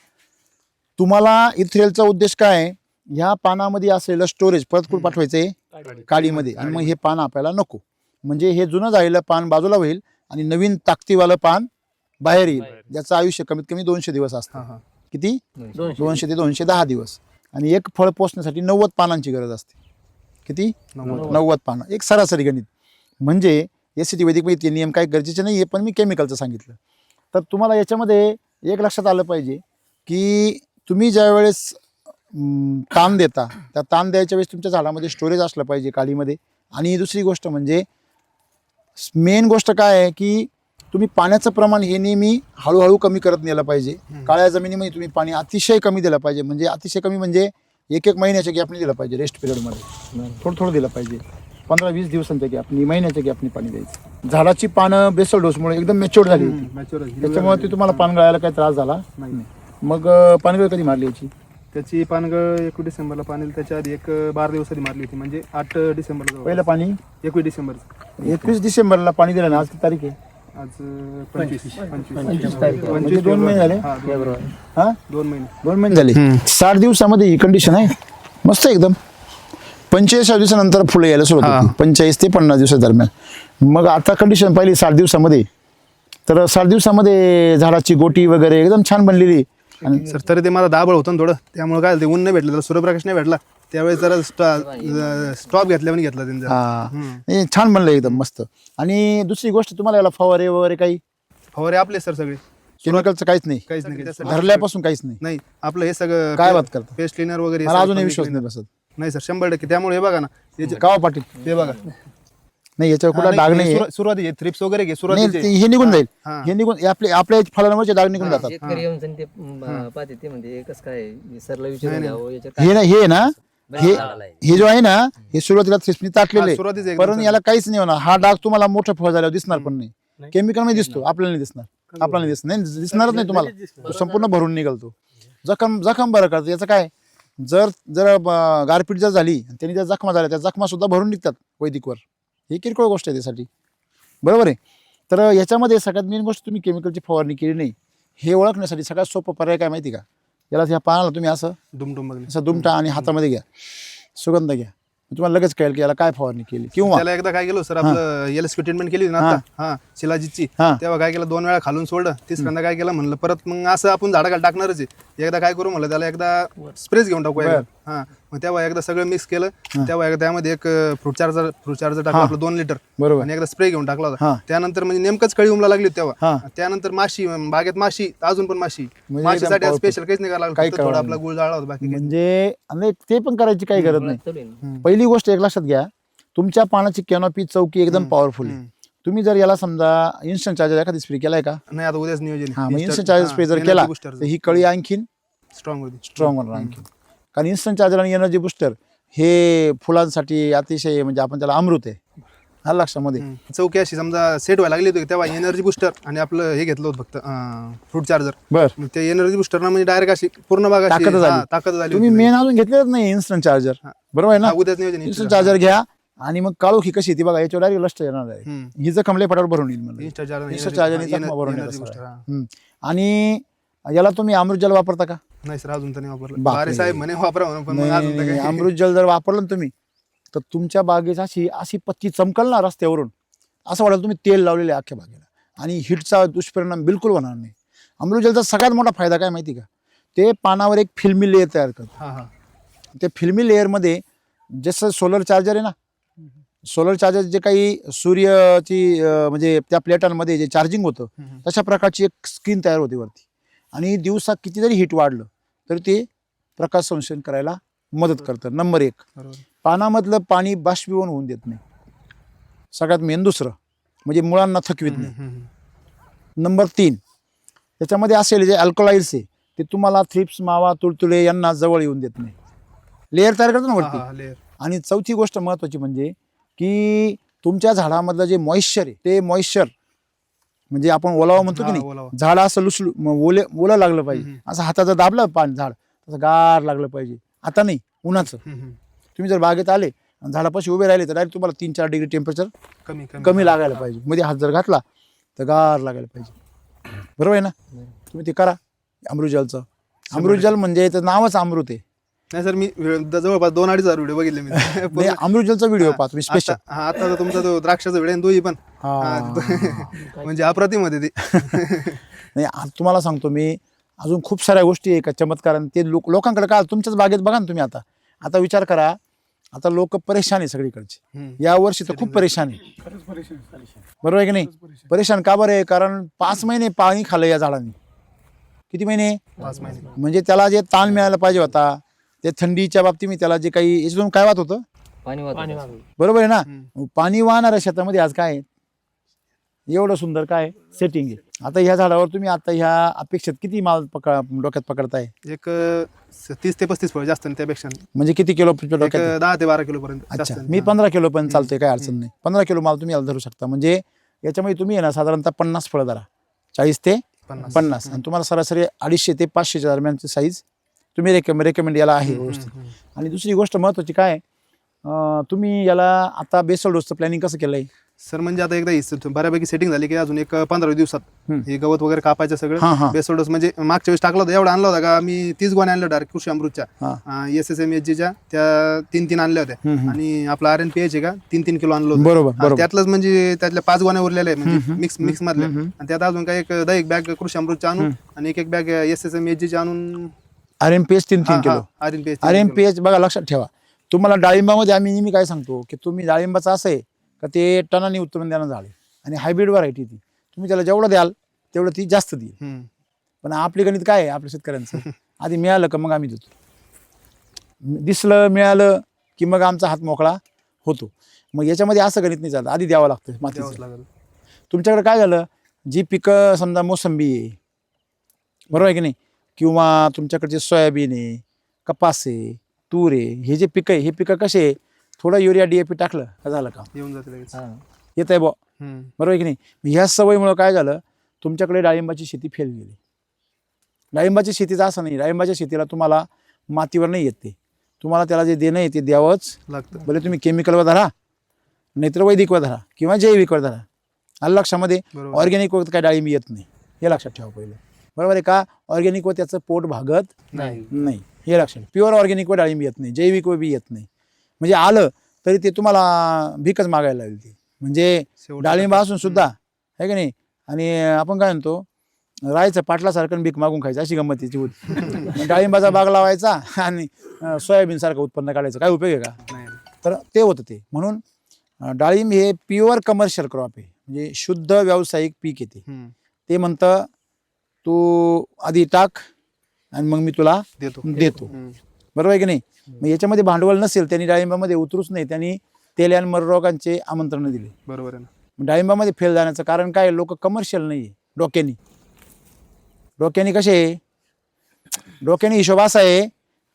तुम्हाला इथ्रेलचा उद्देश काय आहे? ह्या पानामध्ये असलेलं स्टोरेज परत कुठं पाठवायचं आहे? काळीमध्ये. आणि मग हे पान आपल्याला नको. म्हणजे हे जुनं झालेलं पान बाजूला होईल आणि नवीन ताकदीवालं पान बाहेर येईल, ज्याचं आयुष्य कमीत कमी 200 दिवस असतं. किती? 200 ते 210 दिवस. आणि एक फळ पोचण्यासाठी 90 पानांची गरज असते. किती? 90 पानं. एक सरासरी गणित. म्हणजे SCT वैदिकमध्ये ते नियम काही गरजेचे नाही आहे, पण मी केमिकलचं सांगितलं. तर तुम्हाला याच्यामध्ये एक लक्षात आलं पाहिजे की तुम्ही ज्या वेळेस ताण देता, त्या ताण द्यायच्या वेळेस तुमच्या झाडामध्ये स्टोरेज असलं पाहिजे काळीमध्ये. आणि दुसरी गोष्ट म्हणजे मेन गोष्ट काय आहे की तुम्ही पाण्याचं प्रमाण हे नेहमी हळूहळू कमी करत नेलं पाहिजे. काळ्या जमिनीमध्ये तुम्ही पाणी अतिशय कमी दिलं पाहिजे. म्हणजे अतिशय कमी म्हणजे 1-1 महिन्याच्या गॅपने दिलं पाहिजे. रेस्ट पिरियडमध्ये थोडं दिलं पाहिजे. 15-20 दिवसांच्या गॅपनी, महिन्याच्या गॅपनी पाणी द्यायचं. झाडाची पानं बेसल डोसमुळे एकदम मॅच्युअर झाली होती, त्याच्यामुळे ते तुम्हाला पान गळायला काही त्रास झाला नाही. मग पानगळ कधी मारली याची? त्याची पानगळ 21 डिसेंबरला पाणी, त्याच्या आधी एक 12 दिवसांनी मारली होती, म्हणजे 8 डिसेंबरला. पहिलं पाणी 21 डिसेंबर. 21 डिसेंबरला पाणी दिलं ना. आज किती तारीख आहे? आज 25 तारीख. म्हणजे 2 महिने झाले. हा, 2 महिने. 2 महिने झाले. 60 दिवसामध्ये ही कंडिशन आहे. मस्त एकदम. 45 दिवसानंतर फुलं यायला सुरुवात हा. होती 45 ते 50 दिवसा दरम्यान. मग आता कंडिशन पाहिली 60 दिवसामध्ये, तर 60 दिवसामध्ये झाडाची गोटी वगैरे एकदम छान बनलेली. आणि सर तरी ते मला दाबळ होतं ना थोडं, त्यामुळे काय झालं, ते ऊन नाही भेटलं, त्याला सूर्यप्रकाश नाही भेटला, त्यावेळेस जरा स्टॉप घेतल्यावर घेतला त्यांनी जरा. हा नाही, छान बनलं एकदम मस्त. आणि दुसरी गोष्ट तुम्हाला याला फवारे वगैरे काही फवारे आपले सर सगळे, केमिकलचं काहीच नाही, काहीच नाही त्यासाठी. धरल्यापासून काहीच नाही. नाही आपलं हे सगळं काय बात करता? पेस्ट क्लिनर वगैरे मला अजूनही विश्वास नाही बसत. नाही सर 100%. त्यामुळे हे बघा ना, कावा पाटील हे बघा नाही, याच्यावर कुठला डाग नाही. सुरुवाती थ्रिप्स वगैरे घे नाही सुरुवातीचे. ते हे निघून जाईल, हा. हे निघून आपल्या फळांवरचे डाग निघून जातात. शेतकरी येऊन सनी ते पाहते ते म्हणते कसं काय सरला विचारून द्यावं याच्यात हे ना हे ना हे जो आहे ना, हे सुरुवातीला थ्रिप्सनी ताटलेले हा, सुरुवातीचं एकदम परंतु याला काहीच नाही होणार. हा डाग तुम्हाला मोठं फळ झाल्यावर दिसणार पण नाही. केमिकल मध्ये दिसतो, आपल्याला नाही दिसणार. आपल्याला नाही दिसणार, नाही दिसणारच नाही तुम्हाला. तो संपूर्ण भरून निघालतो. जखम बरं करतो. याचं काय, जर गारपीट जर झाली आणि त्यांनी जर जखमा झाल्या, त्या जखमा सुद्धा भरून निघतात वैदिकवर. ही किरकोळ गोष्ट आहे त्यासाठी, बरोबर आहे. तर याच्यामध्ये सगळ्यात मेन गोष्ट, तुम्ही केमिकलची फवारणी केली नाही हे ओळखण्यासाठी सगळ्यात सोपं पर्याय काय माहिती का, याला ह्या पानाला तुम्ही असं दुमडुम बघणे. असं दुमटा आणि हातामध्ये घ्या, सुगंध घ्या, तुम्हाला लगेच कळेल की याला काय फवारणी केली. किंवा त्याला एकदा काय केलं सर, आपलं LSP ट्रीटमेंट केली ना आता, हा शिलाजीतची, हा. तेव्हा काय केलं, 2 वेळा खालून सोडलं, तिसऱ्यांदा काय केलं म्हणलं परत मग असं आपण झाडाखाली टाकणारच आहे, एकदा काय करू म्हणलं त्याला एकदा स्प्रेच घेऊन टाकू एकदा. हा मग तेव्हा एकदा सगळं मिक्स केलं, तेव्हा एकदा त्यामध्ये एक फ्रूट चार्जर टाकलं आपलं 2 लिटर, बरोबर. आणि एकदा स्प्रे घेऊन टाकला हा. होता. त्यानंतर म्हणजे नेमकंच कळी उमला लागली होती हा. तेव्हा. त्यानंतर माशी, बागेत माशी, अजून पण माशी, म्हणजे माशीसाठी एकदम स्पेशल काहीच नाही करायला काही लागलं, थोडा करावं आपला गुळ जाळला होता, बाकी काही म्हणजे आणि ते पण करायची काही गरज नाही. चालू आहे ना. पहिली गोष्ट एक लक्षात घ्या, तुमच्या पानाची कॅनोपी चौकी एकदम पॉवरफुल आहे. तुम्ही जर याला समजा इन्स्टंट चार्जर एखादी स्प्रे केलाय का, नाही. आता उद्याच नियोजन हा मग इन्स्टंट चार्जर स्प्रे जर केला तर ही कळी आणखीन स्ट्रॉंग होती. स्ट्रॉंग होणार आणखीन. कारण इन्स्टंट चार्जर आणि एनर्जी बुस्टर हे फुलांसाठी अतिशय म्हणजे आपण त्याला अमृत आहे. हा लक्षामध्ये. चौकी अशी समजा सेट व्हायला लागली होती तेव्हा एनर्जी बुस्टर आणि आपलं हे घेतलं होतं फक्त फ्रूट चार्जर. बर, ते एनर्जी बुस्टर ना म्हणजे डायरेक्ट अशी पूर्ण बाग अशी, ताकद झाली. हा, ताकद झाली तुम्ही होती. मेन अजून घेतलेच नाही इन्स्टंट चार्जर, बरोबर आहे ना. हा, उद्याच नियोजन आहे. इन्स्टंट चार्जर घ्या आणि मग काळोखी कशी येते बघा, याच्यावर डायरेक्ट लष्ट येणार आहे. ही जखमले पटावर भरून येईल मला. Insta charger, इन्स्टंट energy- चार्जरने हा, जखमा भरून energy येतात booster, हा. सगळ्या. आणि याला तुम्ही अमृत जल वापरता का? नाही सर अजून तर नाही वापरलं. बापरे. बारे साहेब म्हणे वापरा म्हणून, पण मग अजून तर नाही, काही. अमृत जल जर वापरलं ना तुम्ही, तर तुमच्या बागेची अशी अशी पत्ती चमकल ना रस्त्यावरून, असं वाटेल तुम्ही तेल लावलेले आहे अख्ख्या बागेला. आणि हिटचा दुष्परिणाम बिलकुल होणार नाही. अमृत जलचा सगळ्यात मोठा फायदा काय माहिती का, ते पानावर एक फिल्मी लेअर तयार करतं. हा हा त्या फिल्मी लेअरमध्ये जसं सोलर चार्जर आहे ना, सोलर चार्जर जे काही सूर्याची म्हणजे त्या प्लेटांमध्ये जे चार्जिंग होतं तशा प्रकारची एक स्क्रीन तयार होते वरती. आणि दिवसात किती जरी हीट वाढलं तरी ते प्रकाश संश्लेषण करायला मदत करतं. नंबर 1, बरोबर. पानामधलं पाणी बाष्पीभवन होऊन देत नाही. सगळ्यात मेन दुसरं म्हणजे मुळांना थकवीत नाही. नंबर 3, त्याच्यामध्ये असेल जे अल्कलाइड्स आहे ते तुम्हाला थ्रिप्स, मावा, तुडतुडे यांना जवळ येऊन देत नाही. लेअर तयार करतो ना वरती. हा, layer. आणि चौथी गोष्ट महत्वाची म्हणजे की तुमच्या झाडामधलं जे मॉइश्चर आहे ते मॉइश्चर म्हणजे आपण ओलावा म्हणतो की हा, नाही, ओलावा. झाड असं ओलं लागलं पाहिजे. असं हाताचं दाबलं पाणी झाड तसं गार लागलं पाहिजे. आता नाही, उन्हाचं. तुम्ही जर बागेत आले आणि झाडापाशी उभे राहिले तर डायरेक्ट तुम्हाला 3-4 डिग्री टेम्परेचर कमी लागायला पाहिजे. मध्ये हात जर घातला तर गार लागायला पाहिजे. बरोबर आहे ना. तुम्ही ते करा अमृतजलचं. अमृतजल म्हणजे तर नावच अमृत आहे. नाही सर मी जवळपास 2-2.5 व्हिडिओ बघितले मी. नाही, अमृतजलचा व्हिडिओ पहा तुम्ही स्पेशल. हा आता तर तुमचा तो द्राक्षाचा व्हिडिओ दोही पण म्हणजे अप्रतिम होते ते. नाही तुम्हाला सांगतो मी, अजून खूप साऱ्या गोष्टी आहे का चमत्कार. ते लोकांकडे काय, तुमच्याच बागेत बघा ना तुम्ही. आता विचार करा, आता लोक परेशान आहे सगळीकडचे. या वर्षी तर खूप परेशान आहे. बरोबर आहे की नाही. परेशान का बरं आहे, कारण 5 महिने पाणी खाल्लं या झाडांनी. किती महिने? 5 महिने. म्हणजे त्याला जे ताण मिळायला पाहिजे होता, ते थंडीच्या बाबतीत मी त्याला जे काही याच्यातून काय वाहत होतं, पाणी बरोबर आहे ना. पाणी वाहणाऱ्या शेतामध्ये आज काय आहे? एवढं सुंदर काय सेटिंग आहे. आता ह्या झाडावर तुम्ही आता ह्या अपेक्षेत किती माल डोक्यात पकडताय? एक 30 ते 35 फळ जास्त नाही त्यापेक्षा. म्हणजे किती किलो डोक्यात? 10 ते 12 किलो पर्यंत. अच्छा, मी 15 किलो पण चालतोय, काय अडचण नाही. 15 किलो माल तुम्ही याला धरू शकता. म्हणजे याच्यामध्ये तुम्ही आहे ना साधारणतः 50 फळं धरा, 40 ते 50. आणि तुम्हाला सरासरी 250 ते 500च्या दरम्यानची साईज तुम्ही रेकमेंड याला आहे व्यवस्थित. आणि दुसरी गोष्ट महत्वाची काय, तुम्ही याला आता बेसल डोसचं प्लॅनिंग कसं केलंय? सर म्हणजे आता एकदा बऱ्यापैकी सेटिंग झाली की अजून एक 15 दिवसात हे गवत वगैरे कापायचं हा, सगळं हा. बेसोडस म्हणजे मागच्या वेळेस टाकला होता एवढा आणला होता का मी 30 गोण्या आणल्या डायरेक्ट कृषी अमृतच्या SSMHG त्या 3 आणल्या होत्या आणि आपला RNPH का 3 किलो आणलं होतं. बरोबर, हा, त्यातलंच म्हणजे त्यातल्या 5 गोण्या उरलेल्या आहे म्हणजे मिक्स मधल्या आणि त्यात अजून काय एक बॅग कृषी अमृतच्या आणून आणि एक बॅग SSMHG आणून RMPH 3 किलो. RNPH RMPH बघा लक्षात ठेवा. तुम्हाला डाळिंबामध्ये आम्ही नेहमी काय सांगतो की तुम्ही डाळिंबाचं असं आहे का ते टनाने उत्पन्न देणं झाड आहे आणि हायब्रिड व्हरायटी ती तुम्ही त्याला जेवढं द्याल तेवढं ती जास्त देईल. पण आपली गणित काय आहे आपल्या शेतकऱ्यांचं आधी मिळालं का मग आम्ही देतो, दिसलं मिळालं की मग आमचा हात मोकळा होतो. मग याच्यामध्ये असं गणित नाही चालत, आधी द्यावं लागतं मातीचं. तुमच्याकडे काय झालं, जी पिकं समजा मोसंबी आहे बरोबर आहे की नाही, किंवा तुमच्याकडचे सोयाबीन आहे, कपास आहे, तूर आहे, हे जे पिकं आहे हे पिकं कसे आहे, थोडं युरिया DAP टाकलं का झालं का येऊन जाते लगेच. येत आहे बरोबर आहे की नाही. ह्या सवयीमुळे काय झालं, तुमच्याकडे डाळिंबाची शेती फेल गेली. डाळिंबाची शेतीचं असं नाही, डाळिंबाच्या शेतीला तुम्हाला मातीवर नाही येत, ते तुम्हाला त्याला जे देणं आहे ते द्यावंच लागतं. भले तुम्ही केमिकलवर धरा नाहीतर वैदिकवर धरा किंवा जैविकवर धरा. आलं लक्षामध्ये, ऑर्गॅनिकवर काय डाळिंब येत नाही हे लक्षात ठेवा पहिलं, बरोबर आहे का. ऑर्गॅनिकवर त्याचं पोट भागत नाही हे लक्षात. प्युअर ऑर्गॅनिकवर डाळिंब येत नाही, जैविकवर बी येत नाही. म्हणजे आलं तरी ते तुम्हाला भीकच मागायला लागेल ते, म्हणजे डाळिंब असून सुद्धा आहे की नाही. आणि आपण काय म्हणतो, राहायचं पाटलासारखं भीक मागून खायचं अशी गंमत त्याची होती. डाळिंबाचा बाग लावायचा आणि सोयाबीन सारखं उत्पन्न काढायचं, काय उपयोग आहे का. तर ते होतं ते. म्हणून डाळिंब हे प्युअर कमर्शियल क्रॉप आहे, म्हणजे शुद्ध व्यावसायिक पीक येते. ते म्हणतं तू आधी टाक आणि मग मी तुला देतो बरोबर आहे की नाही. मग याच्यामध्ये भांडवल नसेल त्यांनी डाळिंबामध्ये उतरूच नाही, त्यांनी तेल आणि मर रोगांचे आमंत्रण दिले. बरोबर आहे ना. डाळिंबामध्ये फेल जाण्याचं कारण काय, लोक कमर्शियल नाही आहे, डोक्यानी कसे, डोक्यानी हिशोब असा आहे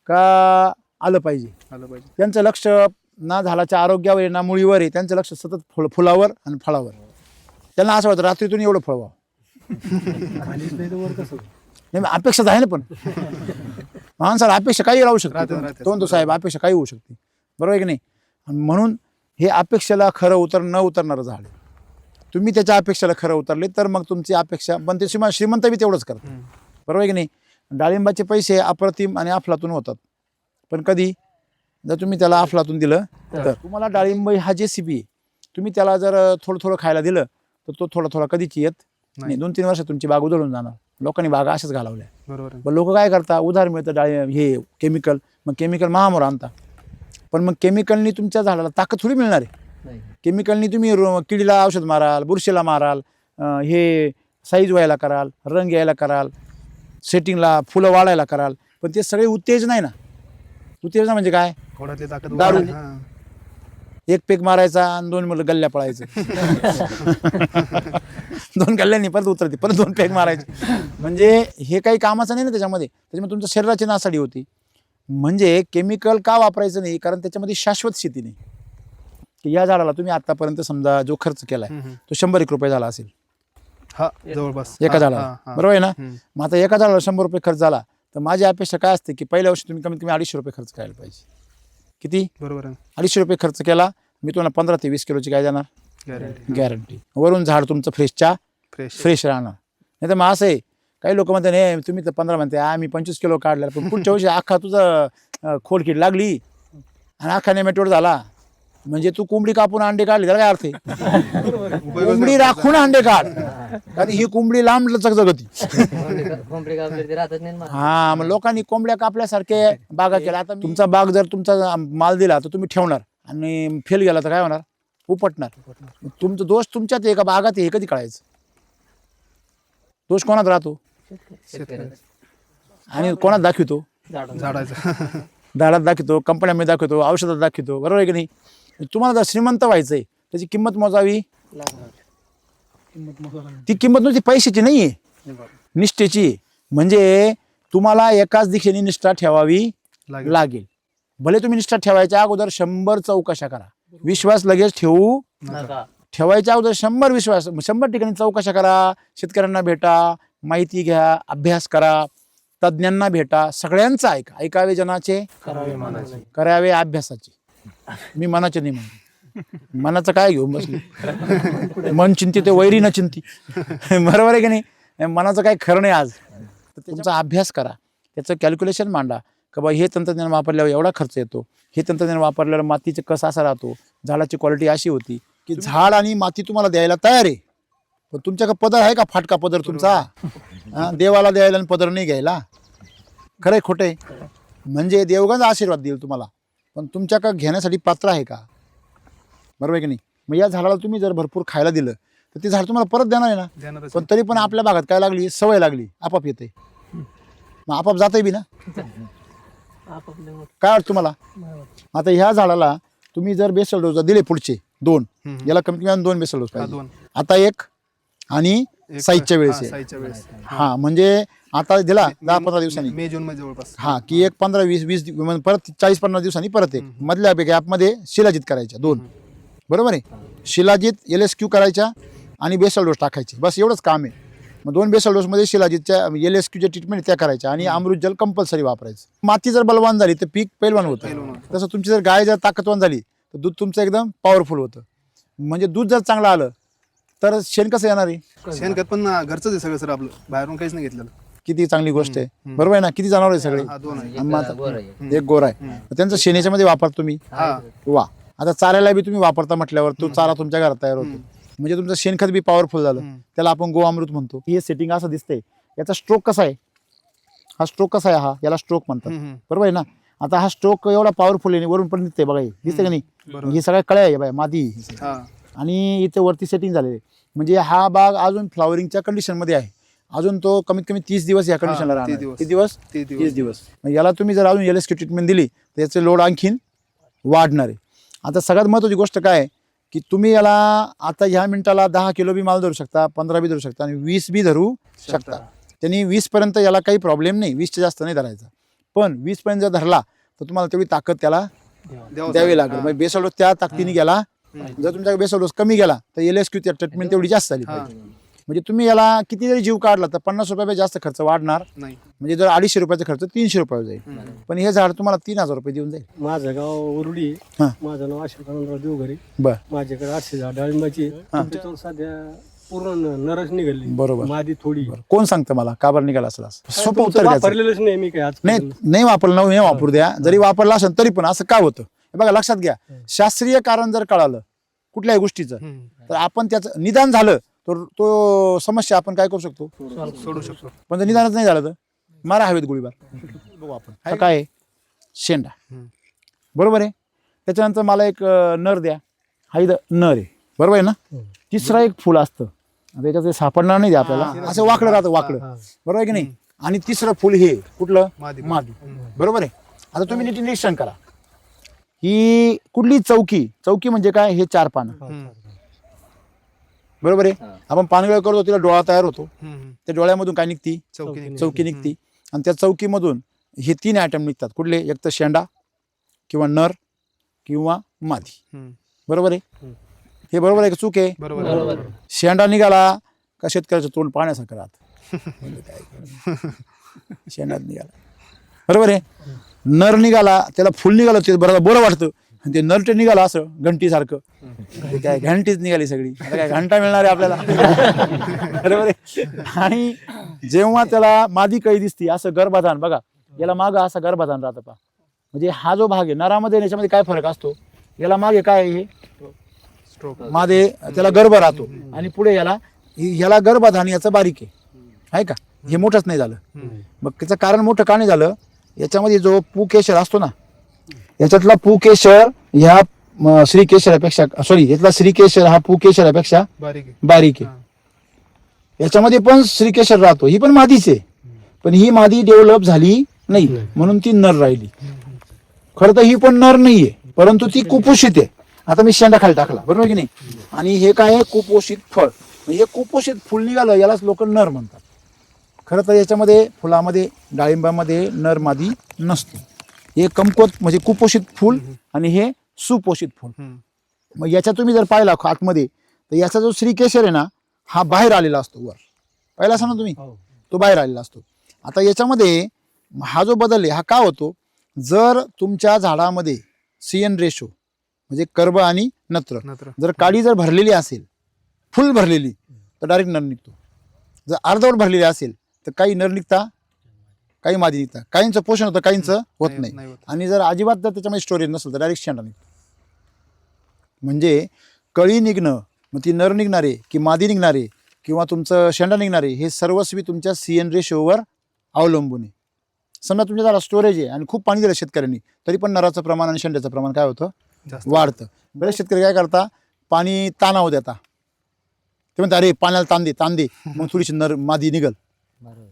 का आलं पाहिजे. त्यांचं लक्ष ना झाडाच्या आरोग्यावर आहे ना मुळीवर आहे, त्यांचं लक्ष सतत फुलावर आणि फळावर. त्यांना असं वाटतं रात्रीतून एवढं फळ व्हावं. नाही अपेक्षा आहे ना, पण माणसाला अपेक्षा काही राहू शकते, तो साहेब अपेक्षा काही होऊ शकते बरोबर आहे की नाही. म्हणून हे अपेक्षेला खरं न उतरणारं झाड आहे. तुम्ही त्याच्या अपेक्षेला खरं उतरले तर मग तुमची अपेक्षा, पण ते श्रीमंत बी तेवढंच करतात बरोबर आहे की नाही. डाळिंबाचे पैसे अप्रतिम आणि अफलातून होतात, पण कधी जर तुम्ही त्याला अफलातून दिलं तर. तुम्हाला डाळिंब हा JCB आहे, तुम्ही त्याला जर थोडं खायला दिलं तर तो थोडा कधीच येत नाही. 2-3 वर्ष तुमची बाग उधळून जाणार. लोकांनी बागा अशाच घालवल्या. पण लोक काय करतात, उधार मिळतं डाळिंब हे केमिकल, मग केमिकल महामोर आणता. पण मग केमिकलनी तुमच्या झाडाला ताकद थोडी मिळणार आहे. केमिकलनी तुम्ही किडीला औषध माराल, बुरशीला माराल, हे साईज व्हायला कराल, रंग यायला कराल, सेटिंगला फुलं वाढायला कराल, पण ते सगळे उत्तेज नाही ना. उत्तेजना म्हणजे काय, दारू, एक पेक मारायचा आणि 2 मुलं गल्ल्या पळायचं. 2 गल्ल्यांनी परत उतरते, परत 2 पेक मारायचे. म्हणजे हे काही कामाचं नाही ना त्याच्यामध्ये तुमच्या शरीराची नासाडी होती. म्हणजे केमिकल का वापरायचं नाही, कारण त्याच्यामध्ये शाश्वत शेती नाही. की या झाडाला तुम्ही आतापर्यंत समजा जो खर्च केलाय तो 100 रुपये झाला असेल जवळपास एका झाडाला, बरोबर आहे ना. मग आता एका झाडाला 100 रुपये खर्च झाला तर माझी अपेक्षा काय असते की पहिल्या वर्षी तुम्ही कमीत कमी 250 रुपये खर्च करायला पाहिजे. किती, बरोबर आहे. 250 रुपये खर्च केला, मी तुम्हाला 15 ते 20 किलोची काय देणार, गॅरंटी. वरून झाड तुमचं फ्रेश राहणार. नाही तर मग असं आहे, काही लोक म्हणतात नाही तुम्ही तर 15 म्हणते, आम्ही 25 किलो काढला, पण पुढच्या वर्षी अख्खा तुझं खोडकीड लागली आणि अख्खा नेमॅटोड झाला, म्हणजे तू कोंबडी कापून अंडे काढले त्याला काय अर्थ आहे. कोंबडी राखून अंडे काढ, कारण ही कोंबडी लांब लचक जगती. हा, मग लोकांनी कोंबड्या कापल्यासारखे बागा केल्या. आता तुमचा बाग जर तुमचा माल दिला तर तुम्ही ठेवणार आणि फेल गेला तर काय होणार, उपटणार. तुमचा दोष तुमच्यात आहे का बागात आहे हे कधी कळायचं. दोष कोणात राहतो आणि कोणात दाखवतो, झाडात दाखवतो, कंपन्यामध्ये दाखवतो, औषधात दाखवतो, बरोबर आहे की नाही. तुम्हाला जर श्रीमंत व्हायचंय त्याची किंमत मोजावी. ती किंमत नुसती पैशाची नाहीये, निष्ठेची. म्हणजे तुम्हाला एकाच दिशेने निष्ठा ठेवावी लागेल. भले तुम्ही निष्ठा ठेवायच्या अगोदर 100 चौकशा करा, विश्वास लगेच ठेवायच्या अगोदर 100 ठिकाणी चौकशा करा. शेतकऱ्यांना भेटा, माहिती घ्या, अभ्यास करा, तज्ज्ञांना भेटा, सगळ्यांचा ऐकावे जनाचे, करावे अभ्यासाचे. मी मनाचे नाही म्हणतो. मनाचं काय घेऊन बसले मन चिंती ते वैरी न चिंती बरोबर आहे की नाही मनाचं काही खरं नाही आज तर तुमचा अभ्यास करा त्याचं कॅल्क्युलेशन मांडा का बा हे तंत्रज्ञान वापरल्यावर एवढा खर्च येतो हे तंत्रज्ञान वापरल्यावर मातीचं कसं असा राहतो झाडाची क्वालिटी अशी होती की झाड आणि माती तुम्हाला द्यायला तयार आहे पण तुमच्याकडे पदर आहे का फाटका पदर तुमचा देवाला द्यायला आणि पदर नाही घ्यायला खरंय खोटंय म्हणजे देवगण आशीर्वाद देईल तुम्हाला पण तुमच्याकडे घेण्यासाठी पात्र आहे का बरोबर आहे की नाही मग या झाडाला तुम्ही जर भरपूर खायला दिलं तर ते झाड तुम्हाला परत देणार आहे ना देणारच पण तरी पण आपल्या भागात काय लागली सवय लागली आपाप येते मग आपाप जाते बी ना काय वाटतं तुम्हाला आता ह्या झाडाला तुम्ही जर बेसल डोस दिले पुढचे 2 याला कमीत कमी 2 बेसल डोस पाहिजे 2 आता 1 आणि साईजच्या वेळेस आहे. साईजच्या वेळेस हा म्हणजे आता दिला 10-15 दिवसांनी मे जून मध्ये जवळपास हा की एक 15-20 परत 40-50 दिवसांनी परत एक मधल्या गॅपमध्ये शिलाजीत करायच्या 2 बरोबर आहे शिलाजीत LSQ करायच्या आणि बेसल डोस टाकायचे बस एवढंच काम आहे मग 2 बेसल डोसमध्ये शिलाजीतच्या LSQच्या ट्रीटमेंट त्या करायच्या आणि अमृत जल कंपल्सरी वापरायचं माती जर बलवान झाली तर पीक पैलवान होतं तसं तुमची जर गाय जर ताकदवान झाली तर दूध तुमचं एकदम पॉवरफुल होतं म्हणजे दूध जर चांगलं आलं तर शेण कसं येणार आहे शेणखत पण घरचंच आहे सगळं सर आपलं बाहेरून काहीच नाही घेतलेलं किती चांगली गोष्ट आहे बरोबर आहे ना किती जनावर आहे सगळे हा 2 आहे आणि मग बरं आता आहे. एक गोरा आहे मग त्यांचं शेणीच्या मध्ये वापर तुम्ही हा वा आता चाऱ्याला बी तुम्ही वापरता म्हटल्यावर तो चारा तुमच्या घरात तयार होतो म्हणजे तुमचं शेणखत बी पॉवरफुल झालं त्याला आपण गोअमृत म्हणतो हे सेटिंग असं दिसतंय याचा स्ट्रोक कसा आहे हा स्ट्रोक कसा आहे हा याला स्ट्रोक म्हणतात बरोबर आहे ना आता हा स्ट्रोक एवढा पॉवरफुल आहे वरून पण दिसतंय बघा हे दिसतंय का नाही ही सगळ्या कळ्या आहे बाय माती हा आणि इथे वरती सेटिंग झालेले म्हणजे हा बाग अजून फ्लॉवरिंगच्या कंडिशन मध्ये आहे अजून तो कमीत कमी 30 दिवस या कंडिशनला राहणार 30 किती दिवस 30 दिवस मग याला तुम्ही जर अजून LSQ ट्रीटमेंट दिली तर याचे लोड आणखीन वाढणार आहे आता सगळ्यात महत्त्वाची गोष्ट काय आहे की तुम्ही याला आता ह्या मिनिटाला 10 किलो बी माल धरू शकता 15 बी धरू शकता आणि 20 बी धरू शकता त्यांनी 20 पर्यंत याला काही प्रॉब्लेम नाही 20च्या जास्त नाही धरायचा पण 20 पर्यंत जर धरला तर तुम्हाला तेवढी ताकद त्याला द्यावी लागेल म्हणजे बेसल डोस त्या ताकदीने गेला जर तुमचा बेसल डोस कमी गेला तर LSQ ट्रीटमेंट तेवढी जास्त झाली पाहिजे म्हणजे तुम्ही याला किती जरी जीव काढला तर 50 रुपयापेक्षा जास्त खर्च वाढणार नाही म्हणजे जर 250 रुपयाचा खर्च 300 रुपये जाईल पण हे झाड तुम्हाला 3000 रुपये देऊन जाईल माझं गाव उरुडी हा. माझं नाव अशोक आनंदराव देवघरी बर माझ्याकडे 800 झाड डाळिंबाची तुमच्याकडून सध्या पूर्ण नरस निघाली बरोबर. मादी थोडी कोण सांगतं मला का बरं निघाला असला सोपं उत्तर द्यायचं वापरलेलंच नाही मी काय आज नाही वापरलं नाही वापरू द्या जरी वापरला असेल तरी पण असं काय होतं हे बघा लक्षात घ्या शास्त्रीय कारण जर कळालं कुठल्याही गोष्टीचं तर आपण त्याचं निदान झालं तर तो समस्या आपण काय करू शकतो सोडू शकतो पण जर निदानच नाही झालं तर मारा हवेत गोळीबार बघू आपण हा काय आहे? शेंडा बरोबर आहे त्याच्यानंतर मला एक नर द्या हा इथं नर आहे बरोबर आहे ना तिसरा एक फुल असतं त्याच्यात ते सापडणार नाही द्या आपल्याला असं वाकडं राहतं वाकडं बरोबर आहे की नाही आणि तिसरं फुल हे कुठलं मादी. बरोबर आहे आता तुम्ही नीट निरीक्षण करा ही कुठली चौकी म्हणजे काय हे 4 पानं बरोबर आहे आपण पानगळ करतो तिला डोळा तयार होतो त्या डोळ्यामधून काय निघती चौकी निघती आणि त्या चौकीमधून हे 3 आयटम निघतात कुठले एक तर शेंडा किंवा नर किंवा मादी बरोबर आहे हे बरोबर आहे का चूक आहे बरोबर शेंडा निघाला का शेतकऱ्याचं तोंड पाण्यासारखं राहत शेंडात निघाला बरोबर आहे नर निघाला त्याला फुल निघालं ते बरं वाटतं आणि ते नरटे निघाला असं घंटीसारखं काय घंटीच निघाली सगळी आता काय घंटा मिळणार आहे आपल्याला बरोबर आहे आणि जेव्हा त्याला मादी कळी दिसती असं गर्भाधान बघा याला मागं असं गर्भाधान राहतं पहा म्हणजे हा जो भाग आहे नरामध्ये याच्यामध्ये काय फरक असतो याला मागे काय आहे हे मादे त्याला गर्भ राहतो आणि पुढे याला गर्भाधान याचं बारीक आहे का हे मोठंच नाही झालं मग त्याचं कारण मोठं का नाही झालं याच्यामध्ये जो पुकेशर असतो ना याच्यातला पुकेशर ह्या श्रीकेशरापेक्षा यातला श्रीकेशर हा पुकेशरापेक्षा बारीक आहे याच्यामध्ये पण श्रीकेशर राहतो ही पण मादीच आहे पण ही मादी डेव्हलप झाली नाही म्हणून ती नर राहिली खरं तर ही पण नर नाहीये परंतु ती कुपोषित आहे आता मी शेंडा खाली टाकला बरोबर की नाही आणि हे काय आहे कुपोषित फळ हे कुपोषित फुल निघालं यालाच लोक नर म्हणतात खरं तर याच्यामध्ये फुलामध्ये डाळिंबामध्ये नर मादी नसतो हे कमकुवत म्हणजे कुपोषित फुल आणि हे सुपोषित फुल मग याच्या तुम्ही जर पाहिला आतमध्ये तर याचा जो श्रीकेशर आहे ना हा बाहेर आलेला असतो वर पाहिला असा ना तुम्ही तो बाहेर आलेला असतो आता याच्यामध्ये हा जो बदल आहे हा का होतो जर तुमच्या झाडामध्ये CN रेशो म्हणजे कर्ब आणि नत्र. नत्र. जर काडी जर भरलेली असेल, फुल भरलेली, तर डायरेक्ट नर निघतो. जर अर्धवट भरलेली असेल तर काही नर निघता, काही मादी निघता. काहींचं पोषण होतं, काहींचं होत नाही. नाही होत. आणि जर अजिबात जर त्याच्यामध्ये स्टोरेज नसेल तर डायरेक्ट शेंडा निघतो. म्हणजे कळी निघणं, मग ती नर निघणारे की मादी निघणारे किंवा तुमचं शेंडा निघणारे, हे सर्वस्वी तुमच्या CN रेशोवर अवलंबून आहे. समजा तुमच्या झाला स्टोरेज आहे आणि खूप पाणी दिलं शेतकऱ्यांनी, तरी पण नराचं प्रमाण आणि शेंड्याचं प्रमाण काय होतं, जास्त. वाढतं. बरेच शेतकरी काय करता, पाणी ताणावं देता, ते म्हणतात अरे पाण्याला ताण दे मग थोडीशी नर मादी निघल.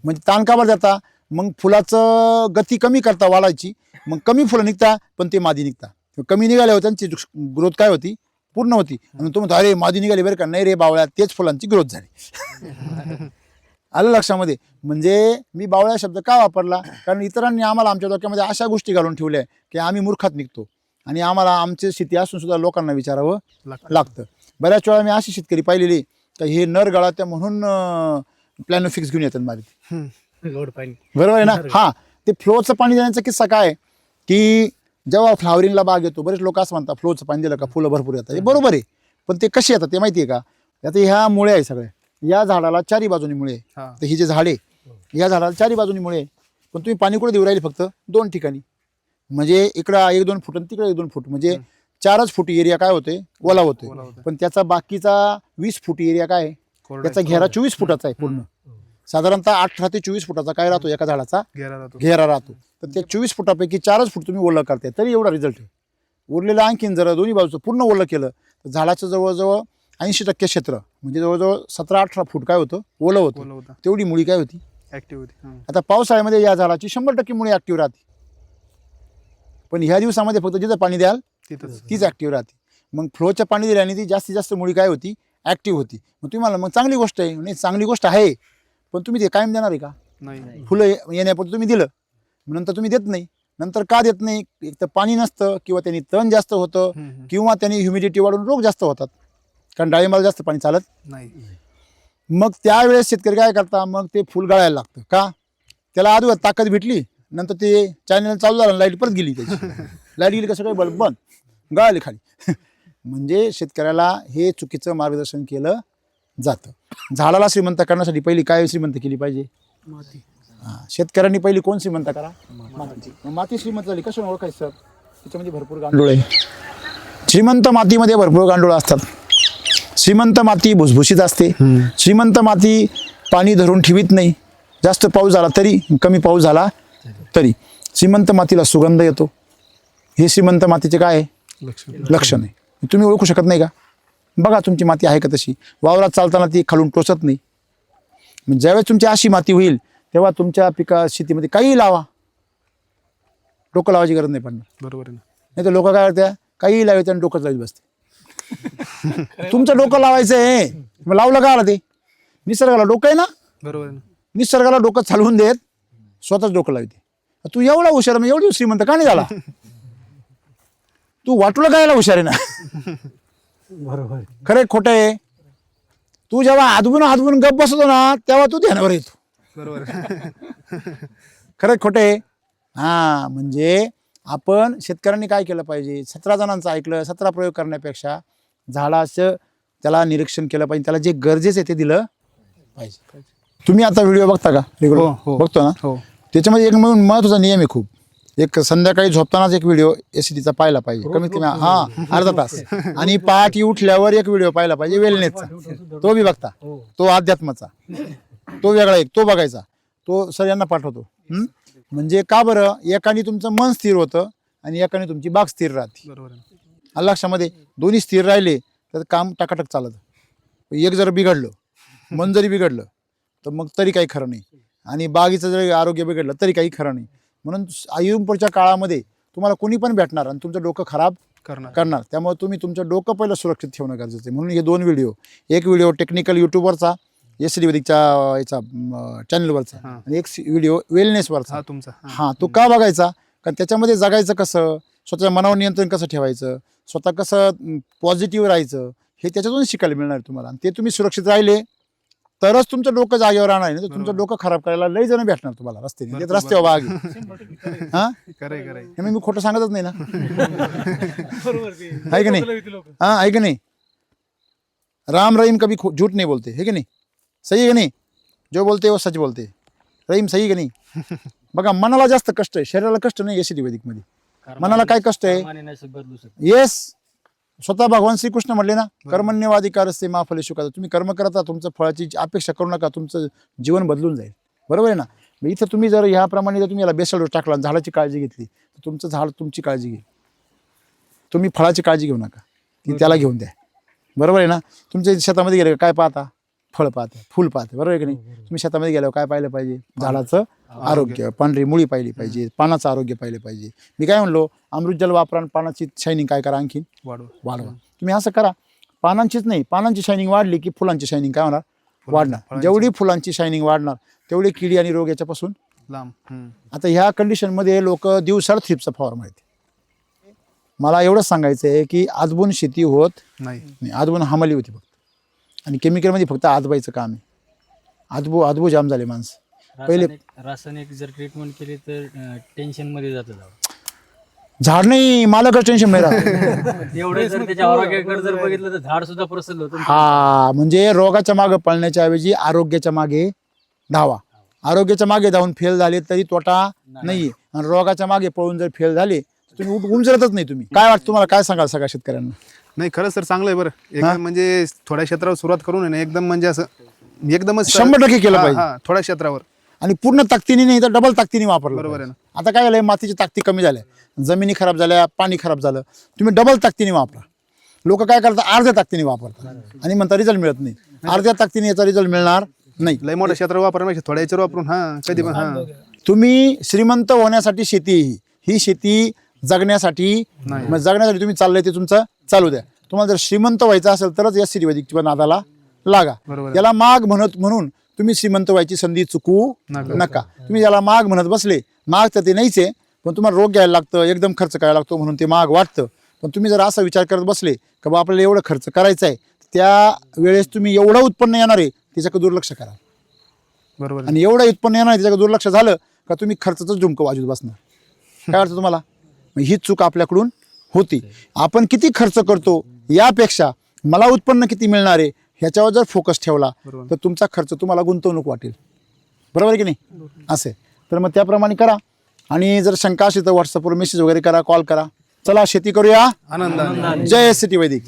म्हणजे ताण का बरं देता, मग फुलाचं गती कमी करता वाढायची, मग कमी फुलं निघता पण ते मादी निघता. कमी निघाल्यावर त्यांची ग्रोथ काय होती, पूर्ण होती. आणि तो म्हणतो अरे मादी निघाली बरं का, नाही रे बावळ्या, तेच फुलांची ग्रोथ झाली. आलं लक्षामध्ये. म्हणजे मी बावळ्या शब्द का वापरला, कारण इतरांनी आम्हाला आमच्या डोक्यामध्ये अशा गोष्टी घालून ठेवल्या की आम्ही मूर्खात निघतो आणि आम्हाला आमची स्थिती असून सुद्धा लोकांना विचारावं लागतं. बऱ्याच वेळा मी अशी शेतकरी पाहिलेली तर हे नर गळात्या म्हणून प्लॅनोफिक्स घेऊन येतात मारीत. लोड पाणी बरोबर आहे ना. हा, ते फ्लोचं पाणी देण्याचा किस्सा काय की जेव्हा फ्लावरिंगला बाग येतो, बरेच लोक असं म्हणतात फ्लोचं पाणी दिलं का फुलं भरपूर येतात. हे बरोबर आहे, पण ते कसे येतात ते माहिती आहे का. आता ह्या मुळे आहे सगळ्या, या झाडाला चारी बाजूनी मुळे आहे. हा. तर ही जे झाडे या झाडाला चारी बाजूनी मुळे आहे, पण तुम्ही पाणी कुठे देऊ राहिले, फक्त 2 ठिकाणी. म्हणजे इकडं 1-2 फूट आणि तिकडे 1-2 फूट, म्हणजे 4च फूट एरिया काय होते, ओला होतोय. पण त्याचा बाकीचा 20 फूट एरिया काय आहे, त्याचा घेरा 24 फुटाचा आहे पूर्ण. साधारणतः 18 ते 24 फुटाचा काय राहतो एका झाडाचा घेरा राहतो. तर त्या 24 फुटापैकी 4च फूट तुम्ही ओलं करताय तरी एवढा रिझल्ट आहे. उरलेलं आणखीन जर दोन्ही बाजूचं पूर्ण ओलं केलं तर झाडाचं जवळजवळ 80% क्षेत्र, म्हणजे जवळजवळ 17-18 फूट काय होतं, ओलं होतं. तेवढी मुळी काय होती, ऍक्टिव्ह होती. आता पावसाळ्यामध्ये या झाडाची 100% मुळी ऍक्टिव्ह राहते, पण ह्या दिवसामध्ये फक्त जिथं पाणी द्याल तीच ऍक्टिव्ह राहते. मग फ्लोच्या पाणी दिल्याने ती जास्तीत जास्त मुळी काय होती, ऍक्टिव्ह होती. मग तुम्हाला मग चांगली गोष्ट आहे, नाही चांगली गोष्ट आहे, पण तुम्ही ते कायम देणार आहे का. नाही. फुलं येण्यापुरतं तुम्ही दिलं, नंतर तुम्ही देत नाही. नंतर का देत नाही, एक तर पाणी नसतं किंवा त्यांनी तण जास्त होतं किंवा त्यांनी ह्युमिडिटी वाढून रोग जास्त होतात, कारण डाळिंबाला जास्त पाणी चालत नाही. मग त्यावेळेस शेतकरी काय करता, मग ते फुल गळायला लागतं का, त्याला आधी ताकद भेटली, नंतर ते चॅनल चालू झालं, लाईट परत गेली, त्याची लाईट गेली का सगळं बल्ब बंद, गळाले खाली. म्हणजे शेतकऱ्याला हे चुकीचं मार्गदर्शन केलं जातं. झाडाला श्रीमंत करण्यासाठी पहिली काय श्रीमंत केली पाहिजे, माती. शेतकऱ्यांनी पहिली कोण श्रीमंत करा, माती. माती श्रीमंत झाली कशा ओळखायचं सर, त्याच्यामध्ये भरपूर गांडूळ आहे. श्रीमंत मातीमध्ये भरपूर गांडूळ असतात. श्रीमंत माती भुसभुशीत असते. श्रीमंत माती पाणी धरून ठेवीत नाही, जास्त पाऊस झाला तरी कमी पाऊस झाला तरी. श्रीमंत मातीला सुगंध येतो. हे श्रीमंत मातीचे काय आहे, लक्षण आहे. तुम्ही ओळखू शकत नाही का, बघा तुमची माती आहे का तशी. वावरात चालताना ती खालून टोचत नाही. म्हणजे ज्यावेळेस तुमची अशी माती होईल तेव्हा तुमच्या पिका शेतीमध्ये काही लावा, डोकं लावायची गरज नाही पडणार. बरोबर आहे. नाही तर लोक काय करतात, काही लावायचं आणि डोकं लावत बसते. तुमचं डोकं लावायचं आहे, मग लावलं का आला ते, निसर्गाला डोकं आहे ना, बरोबर आहे. निसर्गाला डोकं चालवून देत, स्वतःच डोकं लावते. तू एवढा हुशार, मग एवढी श्रीमंत का नाही झाला, तू वाटलं काय हुशार आहे ना. बरोबर. खरं खोटं आहे. तू जेव्हा हातबून गप बसतो ना तेव्हा तू ध्यानावर येतो. बरोबर. खरं खोटं आहे. हा, म्हणजे आपण शेतकऱ्यांनी काय केलं पाहिजे, 17 जणांचं ऐकलं, 17 प्रयोग करण्यापेक्षा झाडाचं त्याला निरीक्षण केलं पाहिजे, त्याला जे गरजेचं आहे ते दिलं पाहिजे. तुम्ही आता व्हिडिओ बघता का रेग्युलर, बघतो ना. त्याच्यामध्ये एक म्हणून महत्त्वाचा नियम आहे खूप, एक संध्याकाळी झोपतानाच एक व्हिडिओ एसीटीचा पाहिला पाहिजे कमीत कमी अर्धा तास, आणि पहाटे उठल्यावर एक व्हिडिओ पाहिला पाहिजे वेलनेसचा, तो बी बघता, तो अध्यात्माचा, तो वेगळा एक तो बघायचा, तो सर यांना पाठवतो. म्हणजे का बरं, एकाने तुमचं मन स्थिर होतं आणि एकाने तुमची बाग स्थिर राहते. बरोबर आहे. लक्षामध्ये दोन्ही स्थिर राहिले तर काम टकाटक चालत. एक जर बिघडलं, मन जरी बिघडलं तर मग तरी काही खरं नाही, आणि बागीचं जरी आरोग्य बिघडलं तरी काही खरं नाही. म्हणून आयुष्याच्या काळामध्ये तुम्हाला कोणी पण भेटणार आणि तुमचं डोकं खराब करणार. त्यामुळे तुम्ही तुमचं डोकं पहिलं सुरक्षित ठेवणं गरजेचं आहे. म्हणून हे 2 व्हिडिओ, एक व्हिडिओ टेक्निकल यूट्यूबवरचा SD वैदिकच्या याचा चॅनलवरचा, आणि एक व्हिडिओ वेलनेसवरचा तुमचा. हा, तो का बघायचा, कारण त्याच्यामध्ये जगायचं कसं, स्वतःच्या मनावर नियंत्रण कसं ठेवायचं, स्वतः कसं पॉझिटिव्ह राहायचं, हे त्याच्यातून शिकायला मिळणार तुम्हाला. आणि ते तुम्ही सुरक्षित राहिले तरच तुमचं डोकं जागेवर राहणार नाही तर तुमचं डोकं खराब करायला लई जण भेटणार तुम्हाला रस्त्याने ते रस्त्यावर वाघ हा खरंय खरंय हे मी खोटं सांगतच नाही ना आहे की नाही हाँ है कि नहीं राम रहीम कभी झूठ नहीं बोलते है कि नहीं सही है कि नहीं जो बोलते वो सच बोलते रहीम सही है कि नहीं बघा मनाला जास्त कष्ट आहे शरीराला कष्ट नाही एसिडी वैदिक मध्ये मनाला काय कष्ट आहे बदलू शकतो. येस स्वतः भगवान श्रीकृष्ण म्हणले ना कर्मण्यवाधिकारस्ते मा फले शुकात तुम्ही कर्म करता तुमचं फळाची अपेक्षा करू नका तुमचं जीवन बदलून जाईल बरोबर आहे ना मग इथं तुम्ही जर ह्याप्रमाणे जर तुम्ही याला बेसल डोस टाकला झाडाची काळजी घेतली तर तुमचं झाड तुमची काळजी घेईल तुम्ही फळाची काळजी घेऊ नका ती त्याला घेऊन द्या बरोबर आहे ना तुमच्या शेतामध्ये गेले काय पाहता फळ पाहते फुल पाहते बरोबर आहे की नाही तुम्ही शेतामध्ये गेल्यावर काय पाहिलं पाहिजे झाडाचं आरोग्य पांढरी मुळी पाहिली पाहिजे पानाचं आरोग्य पाहिलं पाहिजे मी काय म्हणलो अमृत जल वापरा आणि पानाची शायनिंग काय करा आणखी वाढवा तुम्ही असं करा पानांचीच नाही पानांची शायनिंग वाढली की फुलांची शायनिंग काय होणार वाढणार जेवढी फुलांची शायनिंग वाढणार तेवढी किडी आणि रोग याच्यापासून लांब आता ह्या कंडिशनमध्ये लोक दिवसाला थ्रिप्सचा फवार माहिती मला एवढंच सांगायचं आहे की आजबून शेती होत नाही आजबून हमाली होती फक्त आणि केमिकलमध्ये फक्त आजबाईचं काम आहे आजबू जाम झाले माणसं पहिले रासायनिक जर ट्रीटमेंट केली तर टेन्शन मध्ये जातं झाड नाही मालकच टेन्शन नाही राहत एवढं जर त्याच्या आरोग्याकडे जर बघितलं तर झाड सुद्धा प्रसन्न होतं. हा म्हणजे रोगाच्या मागे पळण्याच्या ऐवजी आरोग्याच्या मागे धावा आरोग्याच्या मागे धावून फेल झाले तरी तोटा नाहीये आणि रोगाच्या मागे पळून जर फेल झाले तुम्ही उमजतच नाही तुम्ही काय वाटतं तुम्हाला काय सांगाल सगळ्या शेतकऱ्यांना नाही खरंच सर चांगलं आहे बरं एकदम म्हणजे थोड्या क्षेत्रावर सुरुवात करून आहे ना एकदम म्हणजे असं एकदमच 100% केलं पाहिजे. थोड्या क्षेत्रावर आणि पूर्ण ताकदीने नाही तर डबल ताकदीने वापरलं बरोबर आहे ना. आता काय झालंय मातीची ताकदी कमी झाल्या जमिनी खराब झाल्या पाणी खराब झालं तुम्ही डबल ताकदीने वापरा लोक काय करतात अर्ध्या ताकदीने वापरतात आणि म्हणता रिझल्ट मिळत नाही अर्ध्या ताकदीने याचा रिझल्ट मिळणार नाही लय मोठ्या क्षेत्रावर वापरण्यापेक्षा थोड्या याच्यावर वापरून कधी पण तुम्ही श्रीमंत होण्यासाठी शेती ही शेती जगण्यासाठी मग जगण्यासाठी तुम्ही चाललंय ते तुमचं चालू द्या तुम्हाला जर श्रीमंत व्हायचं असेल तरच या सिरीवैदिकच्या नादाला लागा याला माग म्हणून तुम्ही श्रीमंत व्हायची संधी चुकवू नका तुम्ही याला माग म्हणत बसले माग तर ते नाहीच आहे पण तुम्हाला रोग घ्यायला लागतं एकदम खर्च करायला लागतो म्हणून ते माग वाटतं पण तुम्ही जर असा विचार करत बसले का बा आपल्याला एवढं खर्च करायचा आहे त्या वेळेस तुम्ही एवढं उत्पन्न येणार आहे त्याच्याकडे दुर्लक्ष करा बरोबर आणि एवढं उत्पन्न येणार आहे त्याच्याकडे दुर्लक्ष झालं का तुम्ही खर्चाचं झुमकं वाजवत बसणार काय वाटतं तुम्हाला ही चूक आपल्याकडून होती आपण किती खर्च करतो यापेक्षा मला उत्पन्न किती मिळणार आहे ह्याच्यावर जर फोकस ठेवला तर तुमचा खर्च तुम्हाला गुंतवणूक वाटेल बरोबर आहे की नाही असे तर मग त्याप्रमाणे करा आणि जर शंका असेल तर व्हॉट्सअपवर मेसेज वगैरे करा कॉल करा चला शेती करूया आनंद जय सिटी वैदिक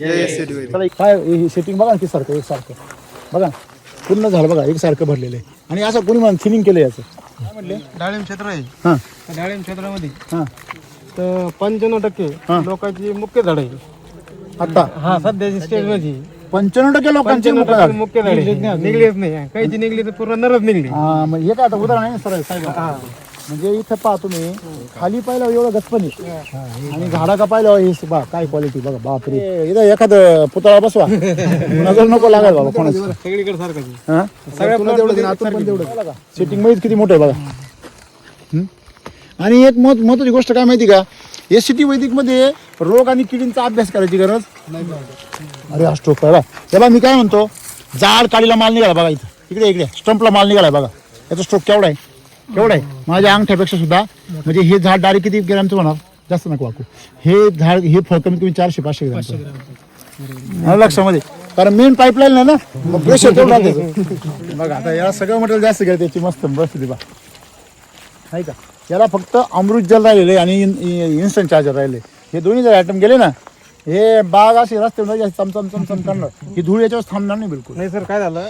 चला काय सेटिंग बघा की सारखं एकसारखं बघा पूर्ण झालं बघा एकसारखं भरलेलं आहे आणि असं कोणी म्हणून थिनिंग केलं याचं काय म्हटले डाळिंब क्षेत्र आहे हां डाळिंब क्षेत्रामध्ये हां तर 95% लोकांची मुख्य झाड आहे आता हा सध्याची स्टेज मध्ये 95% लोकांचे मुख्य झाड. मुख्य झाड निघलीच नाही काहीची निघली तर पूर्ण नरच निघली हा, मग हे काय आता उदाहरण आहे ना सर साहेब म्हणजे इथं पहा तुम्ही खाली पाहिलं एवढं गचपण आहे आणि झाडा का पाहिलं हे बा काय क्वालिटी बघा बापरे इथं एखादं पुतळा बसवा नजर नको लागायला बाबा कोणाची सगळीकडे सारखं हा सगळ्या सेटिंग मध्ये किती मोठं आहे बघा आणि एक महत्वाची गोष्ट काय माहिती का एससीटी वैदिकमध्ये रोग आणि किडींचा अभ्यास करायची गरज अरे हा स्ट्रोक बघा तेव्हा मी काय म्हणतो जाड काळीला माल निघाला बघा इथं इकडे स्टंपला माल निघाला बघा याचा स्ट्रोक केवढा आहे माझ्या अंगठ्यापेक्षा सुद्धा म्हणजे हे झाड डायरेक्ट किती ग्रॅमचं होणार जास्त नको वाकू हे झाड हे फळ कमीत कमी 400-500 ग्रॅमचं लक्षामध्ये कारण मेन पाईपलाईन आहे ना मग प्रेशर तेवढं राहते बघा आता याला सगळं मटेरियल जास्त घ्या त्याची मस्त बस बा आहे का याला फक्त अमृत जल राहिलेले आणि इन्स्टंट चार्जर राहिले हे दोन्ही जर आयटम गेले ना हे बाग असे रस्ते चमचम करणार ही धूळ याच्यावर थांबणार नाही बिलकुल नाही सर काय झालं